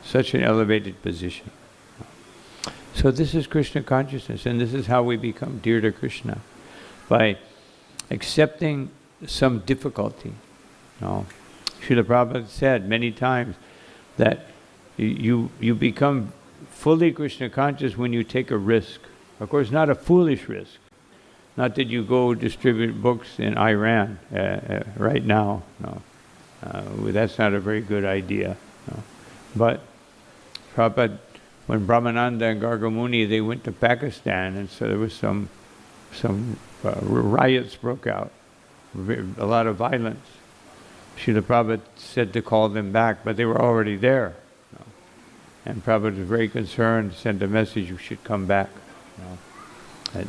A: Such an elevated position. So this is Krishna consciousness, and this is how we become dear to Krishna, by accepting some difficulty. Srila Prabhupada said many times that you become fully Krishna conscious when you take a risk. Of course, not a foolish risk. Not that you go distribute books in Iran right now. No, that's not a very good idea. No. But Prabhupada, when Brahmananda and Gargamuni, they went to Pakistan, and so there was some riots broke out, a lot of violence. Srila Prabhupada said to call them back, but they were already there. And Prabhupada was very concerned, sent a message, you should come back.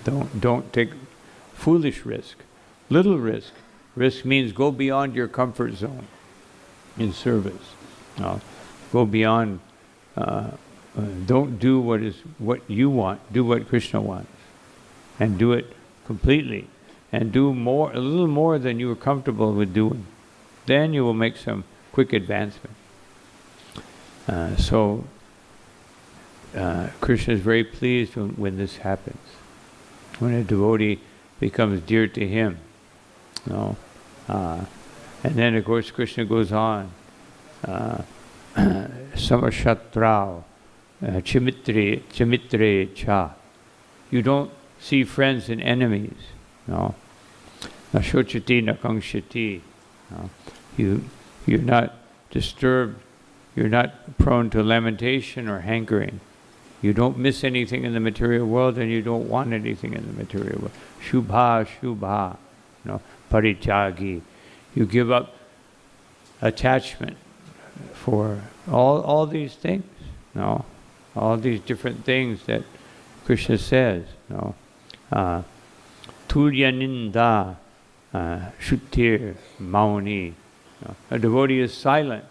A: Don't take foolish risk. Little risk. Risk means go beyond your comfort zone in service. Go beyond, don't do what you want, do what Krishna wants. And do it completely. And do a little more than you are comfortable with doing. Then you will make some quick advancement. So Krishna is very pleased when this happens. When a devotee becomes dear to him. And then of course Krishna goes on. Samashatrao, chimitre cha. You don't see friends and enemies. No. Nashochati nakangshati. You're not disturbed. You're not prone to lamentation or hankering. You don't miss anything in the material world, and you don't want anything in the material world. Shubha, shubha, parityagi. You give up attachment for all these things. All these different things that Krishna says. Tulya ninda, shutir, mauni. A devotee is silent,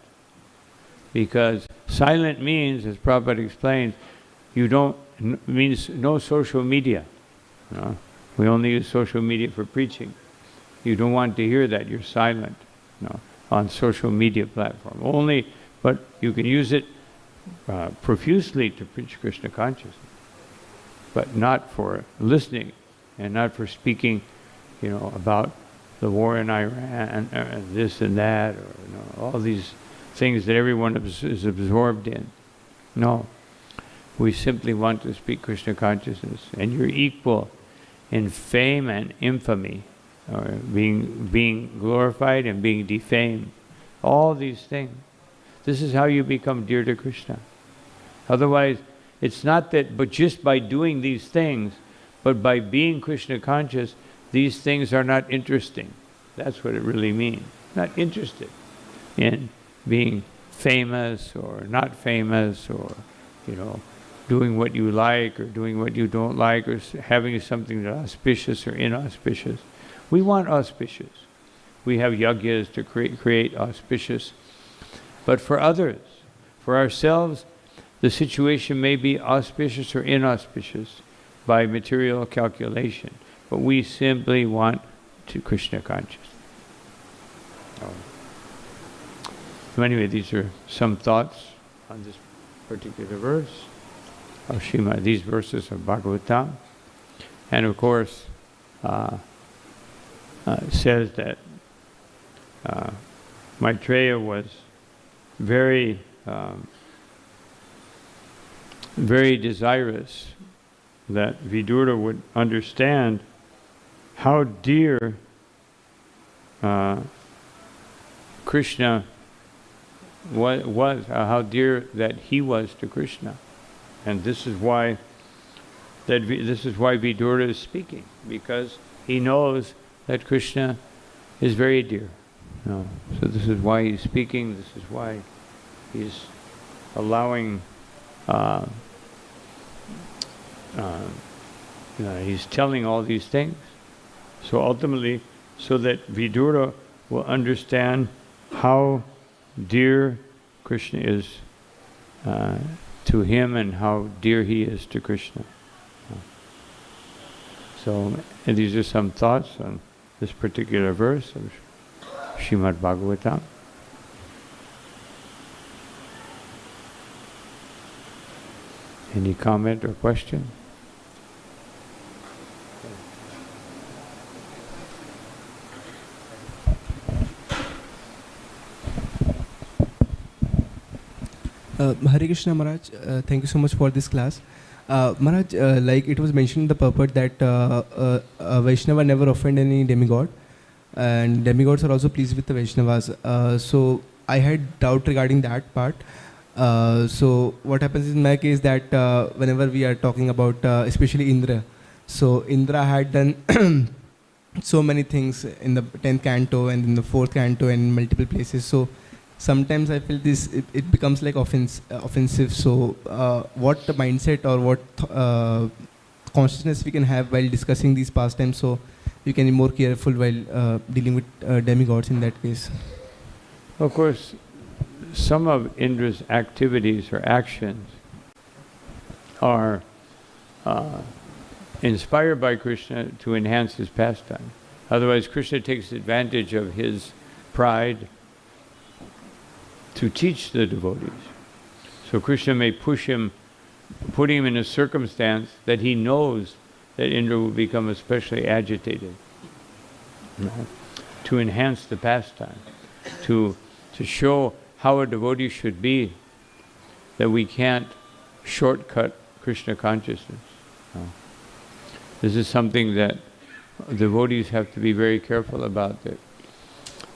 A: because silent means, as Prabhupada explains, means no social media. We only use social media for preaching. You don't want to hear that. You're silent on social media platform. Only But you can use it profusely to preach Krishna consciousness, but not for listening and not for speaking, about the war in Iran, and this and that, or all these things that everyone is absorbed in. No, we simply want to speak Krishna consciousness, and you're equal in fame and infamy, or being glorified and being defamed. All these things. This is how you become dear to Krishna. Otherwise, it's not that, but just by doing these things, but by being Krishna conscious, these things are not interesting. That's what it really means. Not interested in being famous or not famous, or, doing what you like or doing what you don't like, or having something that's auspicious or inauspicious. We want auspicious. We have yagyas to create auspicious. But for others, for ourselves, the situation may be auspicious or inauspicious by material calculation. But we simply want to Krishna conscious. So anyway, these are some thoughts on this particular verse of Srimad, these verses of Bhagavatam. And of course, says that Maitreya was very, very desirous that Vidura would understand how dear Krishna was, how dear that he was to Krishna. And this is why Vidura is speaking, because he knows that Krishna is very dear. So this is why he's speaking. This is why he's allowing. He's telling all these things. So ultimately, so that Vidura will understand how dear Krishna is to him and how dear he is to Krishna. So, and these are some thoughts on this particular verse of Srimad Bhagavatam. Any comment or question?
B: Hare Krishna Maharaj, thank you so much for this class. Maharaj, like it was mentioned in the purport that Vaishnava never offend any demigod, and demigods are also pleased with the Vaishnavas. So I had doubt regarding that part. So what happens in my case that whenever we are talking about especially Indra, so Indra had done so many things in the 10th canto and in the 4th canto and in multiple places. So sometimes I feel this it becomes like offensive. So what the mindset or what consciousness we can have while discussing these pastimes, so you can be more careful while dealing with demigods in that case.
A: Of course, some of Indra's activities or actions are inspired by Krishna to enhance his pastime. Otherwise, Krishna takes advantage of his pride to teach the devotees. So Krishna may put him in a circumstance that he knows that Indra will become especially agitated, to enhance the pastime, to show how a devotee should be, that we can't shortcut Krishna consciousness. This is something that devotees have to be very careful about. That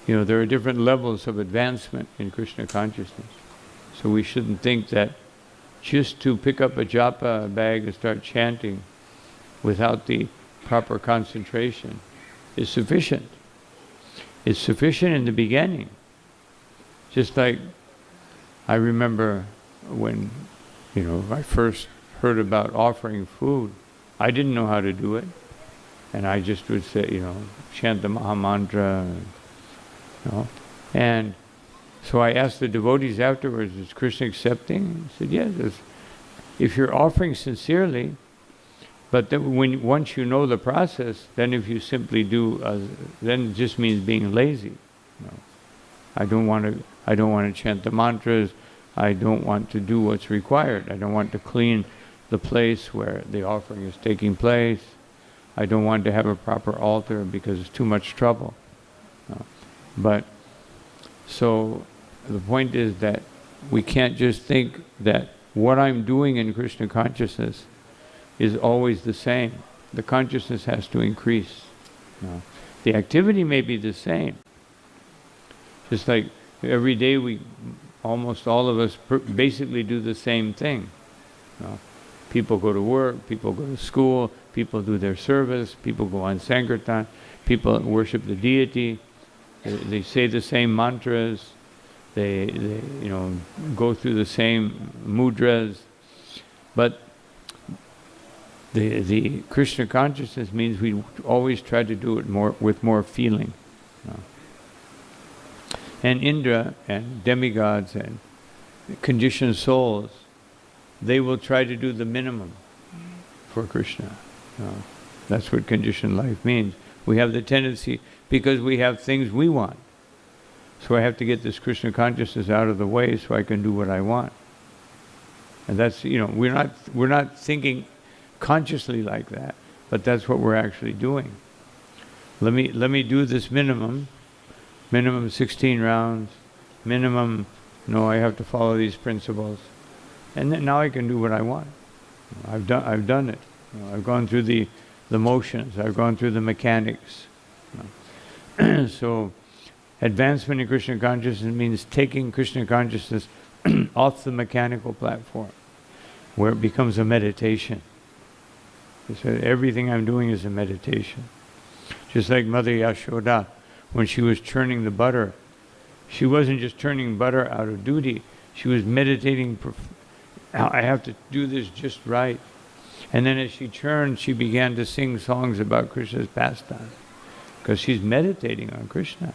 A: there are different levels of advancement in Krishna consciousness. So we shouldn't think that just to pick up a japa bag and start chanting without the proper concentration is sufficient. It's sufficient in the beginning. Just like I remember when I first heard about offering food, I didn't know how to do it. And I just would say, chant the Maha Mantra. And so I asked the devotees afterwards, is Krishna accepting? He said, yes. If you're offering sincerely, but then once you know the process, then if you simply do, then it just means being lazy. I don't want to I don't want to chant the mantras. I don't want to do what's required. I don't want to clean the place where the offering is taking place. I don't want to have a proper altar because it's too much trouble. But so the point is that we can't just think that what I'm doing in Krishna consciousness is always the same. The consciousness has to increase. The activity may be the same. Just like every day almost all of us basically do the same thing. People go to work, people go to school, people do their service, people go on Sankirtan, people worship the deity, they say the same mantras, they go through the same mudras, but the Krishna consciousness means we always try to do it with more feeling. And Indra and demigods and conditioned souls, they will try to do the minimum for Krishna. That's what conditioned life means. We have the tendency, because we have things we want. So I have to get this Krishna consciousness out of the way so I can do what I want. And that's, we're not thinking consciously like that, but that's what we're actually doing. Let me do this minimum 16 rounds, I have to follow these principles. And then now I can do what I want. I've done it. I've gone through the motions. I've gone through the mechanics. So advancement in Krishna consciousness means taking Krishna consciousness off the mechanical platform, where it becomes a meditation. So everything I'm doing is a meditation. Just like Mother Yashoda, when she was churning the butter, she wasn't just churning butter out of duty. She was meditating, I have to do this just right. And then as she churned, she began to sing songs about Krishna's pastime, because she's meditating on Krishna,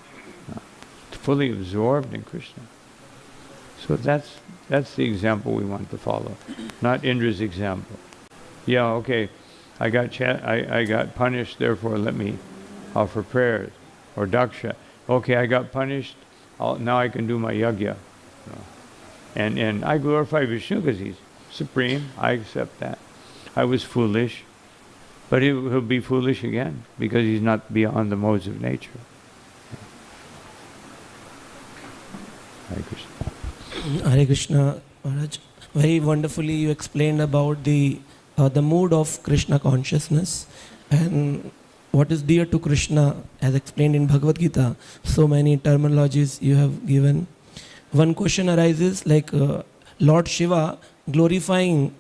A: fully absorbed in Krishna. So that's the example we want to follow, not Indra's example. Yeah, okay, I got punished, therefore let me offer prayers. Or Daksha, okay, I got punished, now I can do my yajna. And I glorify Vishnu because he's supreme, I accept that. I was foolish, but he'll be foolish again because he's not beyond the modes of nature. Hare Krishna.
C: Hare Krishna, Maharaj. Very wonderfully you explained about the mood of Krishna consciousness and what is dear to Krishna, as explained in Bhagavad Gita. So many terminologies you have given. One question arises, like Lord Shiva glorifying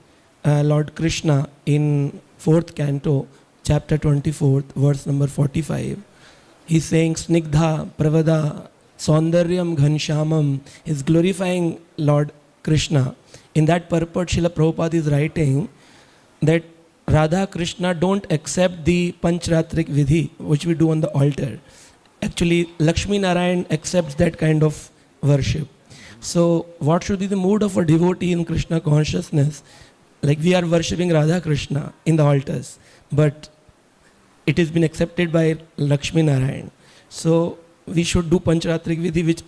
C: Lord Krishna in 4th canto, chapter 24, verse number 45. He's saying Snigdha, Pravada, Saundaryam, Ghanshamam. He's glorifying Lord Krishna. In that purport, Srila Prabhupada is writing that Radha Krishna don't accept the Panchratrik Vidhi, which we do on the altar. Actually, Lakshmi Narayan accepts that kind of worship. So, what should be the mood of a devotee in Krishna consciousness? Like we are worshipping Radha Krishna in the altars, but it has been accepted by Lakshmi Narayan. So, we should do Panchratrik Vidhi, with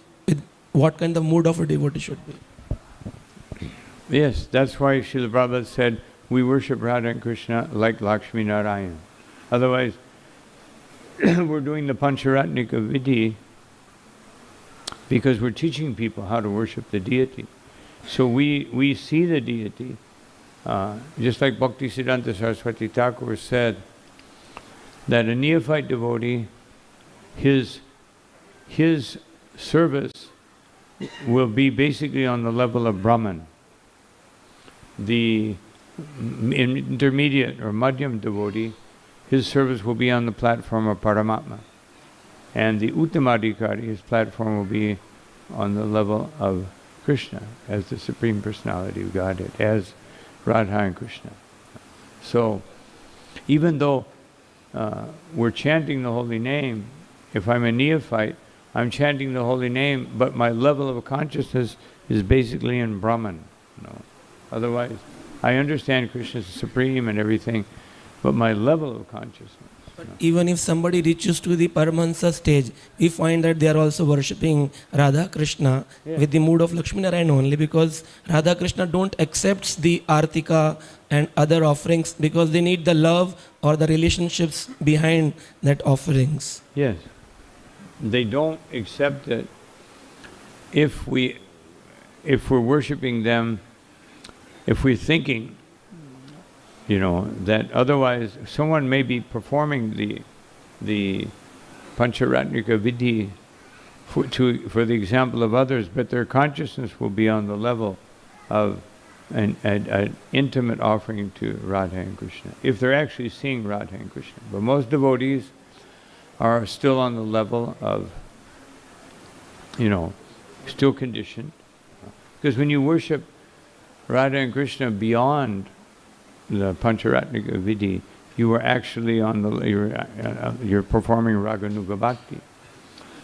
C: what kind of mood of a devotee should be?
A: Yes, that's why Srila Prabhupada said, we worship Radha and Krishna like Lakshmi Narayan. Otherwise, we're doing the Pancharatnika Vidhi because we're teaching people how to worship the deity. So we see the deity, just like Bhaktisiddhanta Saraswati Thakur said, that a neophyte devotee, his service will be basically on the level of Brahman. The intermediate or Madhyam devotee, his service will be on the platform of Paramatma. And the Uttamadhikari, his platform will be on the level of Krishna, as the Supreme Personality of Godhead, as Radha and Krishna. So, even though we're chanting the holy name, if I'm a neophyte, I'm chanting the holy name, but my level of consciousness is basically in Brahman. Otherwise, I understand Krishna is supreme and everything, but my level of consciousness
C: Even if somebody reaches to the Paramahansa stage, we find that they are also worshipping Radha Krishna with the mood of Lakshmi Narayan only, because Radha Krishna don't accept the Artika and other offerings because they need the love or the relationships behind that offerings.
A: Yes. They don't accept it if we're worshipping them, if we're thinking, that otherwise someone may be performing the Pancharatnika Vidhi for the example of others, but their consciousness will be on the level of an intimate offering to Radha and Krishna, if they're actually seeing Radha and Krishna. But most devotees are still on the level of, still conditioned. Because when you worship Radha and Krishna beyond the Pancharatnika Vidhi, you are actually you're performing Raganuga Bhakti.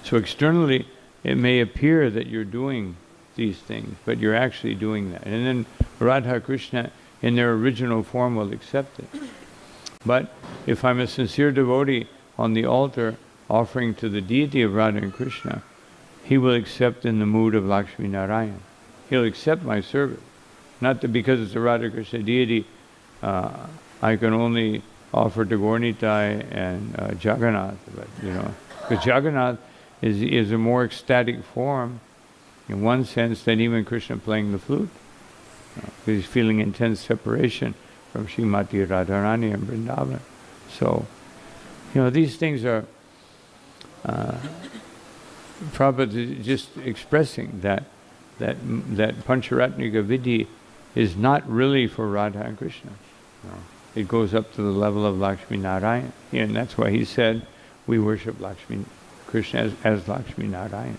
A: So externally, it may appear that you're doing these things, but you're actually doing that. And then Radha Krishna, in their original form, will accept it. But if I'm a sincere devotee on the altar offering to the deity of Radha and Krishna, he will accept in the mood of Lakshmi Narayan. He'll accept my service. Not that because it's a Radha Krishna deity, I can only offer to Gaurnitai and Jagannath, but because Jagannath is a more ecstatic form, in one sense, than even Krishna playing the flute, because he's feeling intense separation from Srimati Radharani and Vrindavan. So, these things are Prabhupada just expressing that Pancharatnika Vidhi is not really for Radha and Krishna. It goes up to the level of Lakshmi Narayan. And that's why he said we worship Lakshmi Krishna as Lakshmi Narayan.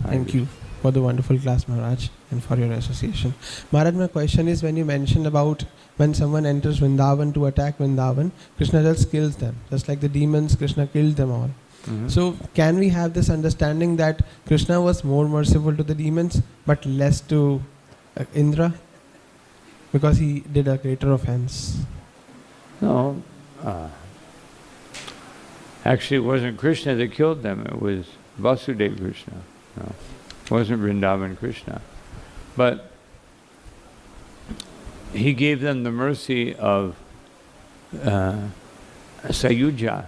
D: Thank you for the wonderful class, Maharaj, and for your association. Maharaj, my question is, when you mentioned about when someone enters Vrindavan to attack Vrindavan, Krishna just kills them. Just like the demons, Krishna killed them all.
A: Mm-hmm.
D: So can we have this understanding that Krishna was more merciful to the demons but less to Indra because he did a greater offense?
A: No. Actually, it wasn't Krishna that killed them. It was Vasudeva Krishna. No. It wasn't Vrindavan Krishna. But he gave them the mercy of Sayuja.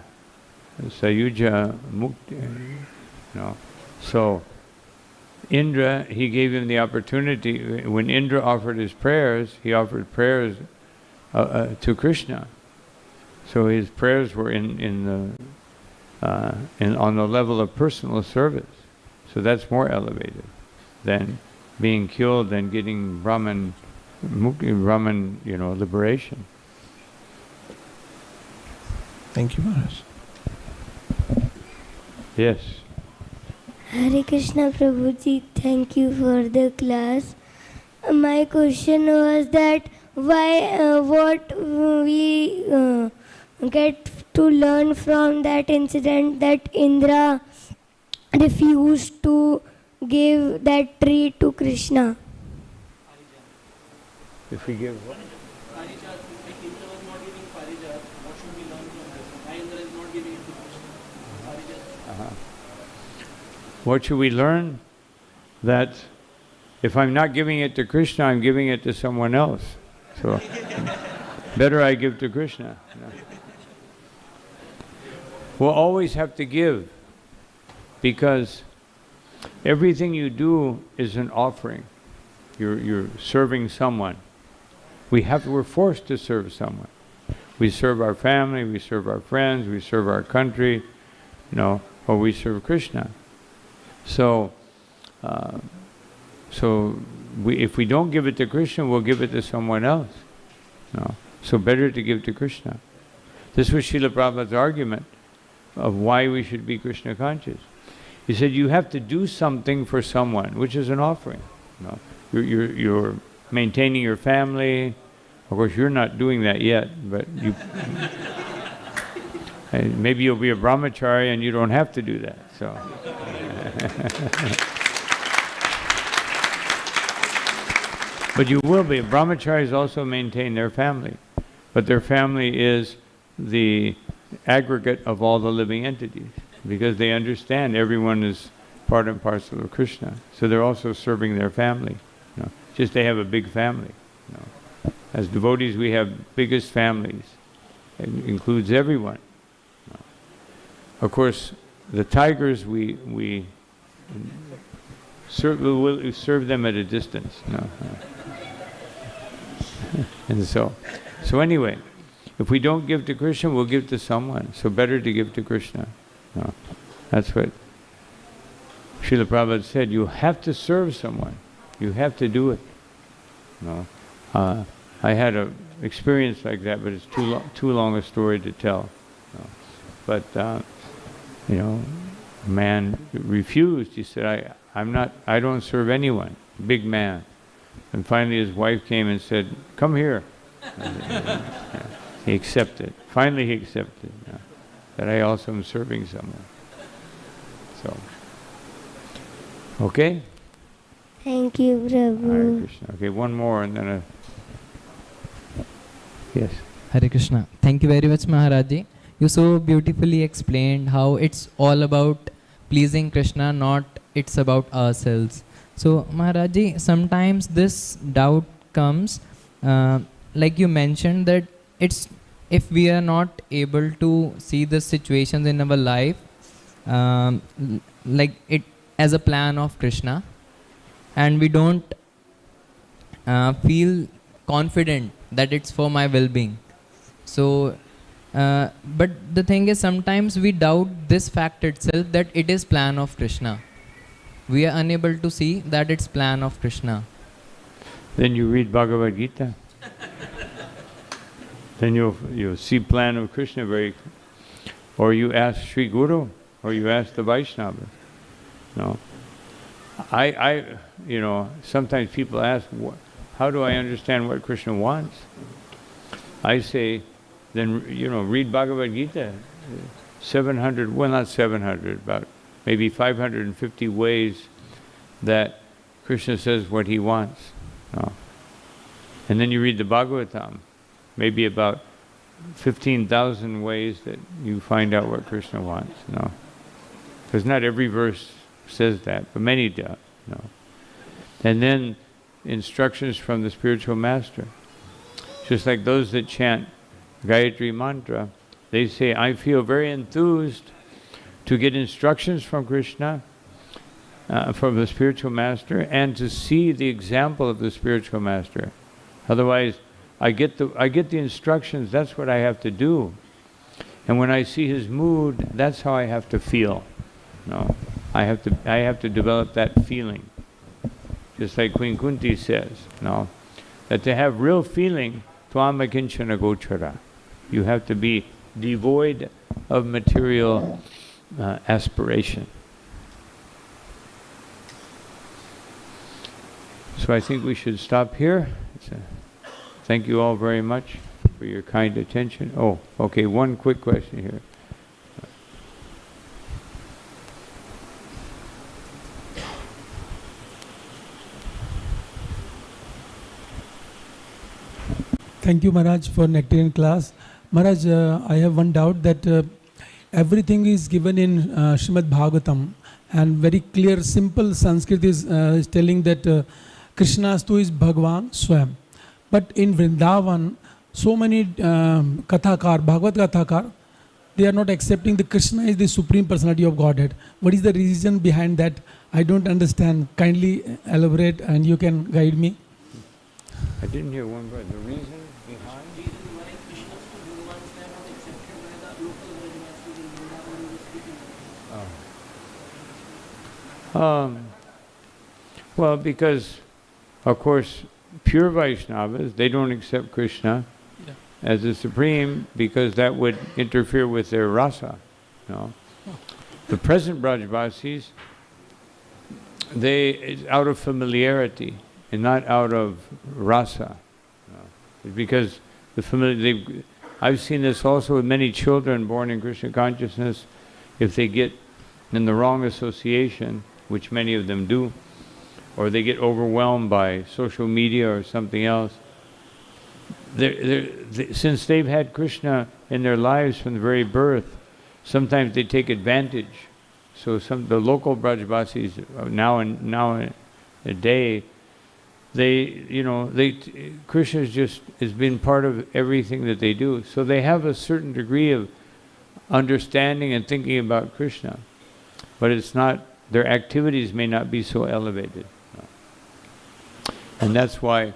A: Sayuja Mukti. So Indra, he gave him the opportunity. When Indra offered his prayers, he offered prayers to Krishna. So his prayers were on the level of personal service. So that's more elevated than being killed and getting Brahman liberation.
D: Thank you, Maharaj.
A: Yes.
E: Hare Krishna Prabhuji, thank you for the class. My question was that what we get to learn from that incident that Indra refused to give that tree to Krishna.
A: If we give what? What should we learn? That if I'm not giving it to Krishna, I'm giving it to someone else. So better I give to Krishna. We'll always have to give, because everything you do is an offering. You're serving someone. We're forced to serve someone. We serve our family, we serve our friends, we serve our country, or we serve Krishna. So, if we don't give it to Krishna, we'll give it to someone else. So better to give to Krishna. This was Srila Prabhupada's argument of why we should be Krishna conscious. He said you have to do something for someone, which is an offering. You're maintaining your family. Of course, you're not doing that yet, but you. Maybe you'll be a brahmachari and you don't have to do that. So. But you will be. Brahmacharis also maintain their family, but their family is the aggregate of all the living entities, because they understand everyone is part and parcel of Krishna. So they're also serving their family. Just they have a big family. As devotees, we have biggest families. It includes everyone. Of course, the tigers, we serve them at a distance. And so anyway, if we don't give to Krishna, we'll give to someone. So better to give to Krishna. That's what Srila Prabhupada said. You have to serve someone. You have to do it. I had an experience like that, but it's too long a story to tell. But a man refused. He said, I don't serve anyone. Big man. And finally his wife came and said, come here. He accepted. Finally he accepted that I also am serving someone. So, okay?
E: Thank you, Prabhu.
A: Hare Krishna. Okay, one more and then yes.
F: Hare Krishna. Thank you very much, Maharaji. You so beautifully explained how it's all about pleasing Krishna, not it's about ourselves. So, Maharaji, sometimes this doubt comes, like you mentioned, that it's if we are not able to see the situations in our life, like it as a plan of Krishna, and we don't feel confident that it's for my well-being. So, but the thing is, sometimes we doubt this fact itself, that it is plan of Krishna. We are unable to see that it's plan of Krishna.
A: Then you read Bhagavad Gita. Then you'll see plan of Krishna or you ask Sri Guru, or you ask the Vaishnava. Sometimes people ask, how do I understand what Krishna wants? I say, then, read Bhagavad Gita. 700, well, not 700, but maybe 550 ways that Krishna says what he wants. And then you read the Bhagavatam, maybe about 15,000 ways that you find out what Krishna wants. Because not every verse says that, but many do. And then instructions from the spiritual master. Just like those that chant Gayatri mantra, they say, I feel very enthused to get instructions from Krishna, from the spiritual master, and to see the example of the spiritual master. Otherwise, I get the instructions, that's what I have to do. And when I see his mood, that's how I have to feel. I have to develop that feeling. Just like Queen Kunti says, that to have real feeling, tvama kinchana gochara. You have to be devoid of material aspiration. So I think we should stop here. Thank you all very much for your kind attention. Oh, okay, one quick question here.
G: Thank you, Maharaj, for nectarian class. Maharaj, I have one doubt that everything is given in Srimad Bhagavatam, and very clear, simple Sanskrit is telling that Krishnastu is Bhagavan Swam. But in Vrindavan, so many Kathakar, Bhagavad Kathakar, they are not accepting that Krishna is the Supreme Personality of Godhead. What is the reason behind that? I don't understand. Kindly elaborate and you can guide me.
A: I didn't hear one word. The reason behind? Well, because, of course, pure Vaishnavas, they don't accept Krishna as the Supreme, because that would interfere with their rasa. The present Brajvasis, it's out of familiarity and not out of rasa. Because I've seen this also with many children born in Krishna consciousness. If they get in the wrong association, which many of them do, or they get overwhelmed by social media or something else. Since they've had Krishna in their lives from the very birth, sometimes they take advantage. So the local Brajbasis now in a day, Krishna has been part of everything that they do. So they have a certain degree of understanding and thinking about Krishna, but it's not, their activities may not be so elevated. And that's why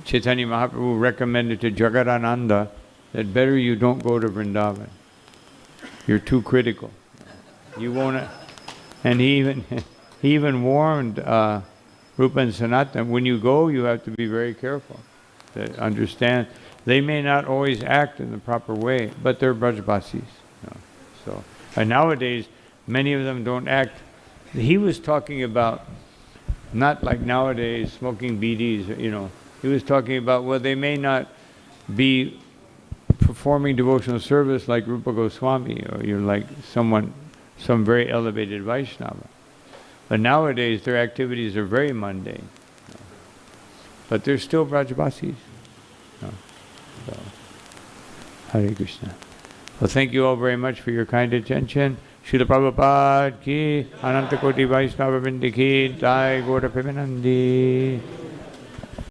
A: Chaitanya Mahaprabhu recommended to Jagadananda that better you don't go to Vrindavan. You're too critical. You won't. And he even warned Rupa and Sanatana, when you go, you have to be very careful to understand. They may not always act in the proper way, but they're Brajbasis. So, and nowadays, many of them don't act. He was talking about, not like nowadays, smoking BDs, He was talking about, well, they may not be performing devotional service like Rupa Goswami, or you're like some very elevated Vaishnava. But nowadays, their activities are very mundane. But they're still Brajbasis. So, Hare Krishna. Well, thank you all very much for your kind attention. Srila Prabhupada ki, Ananta Koti Vaishnava Vrinda ki, Jai Gaura Premanandi.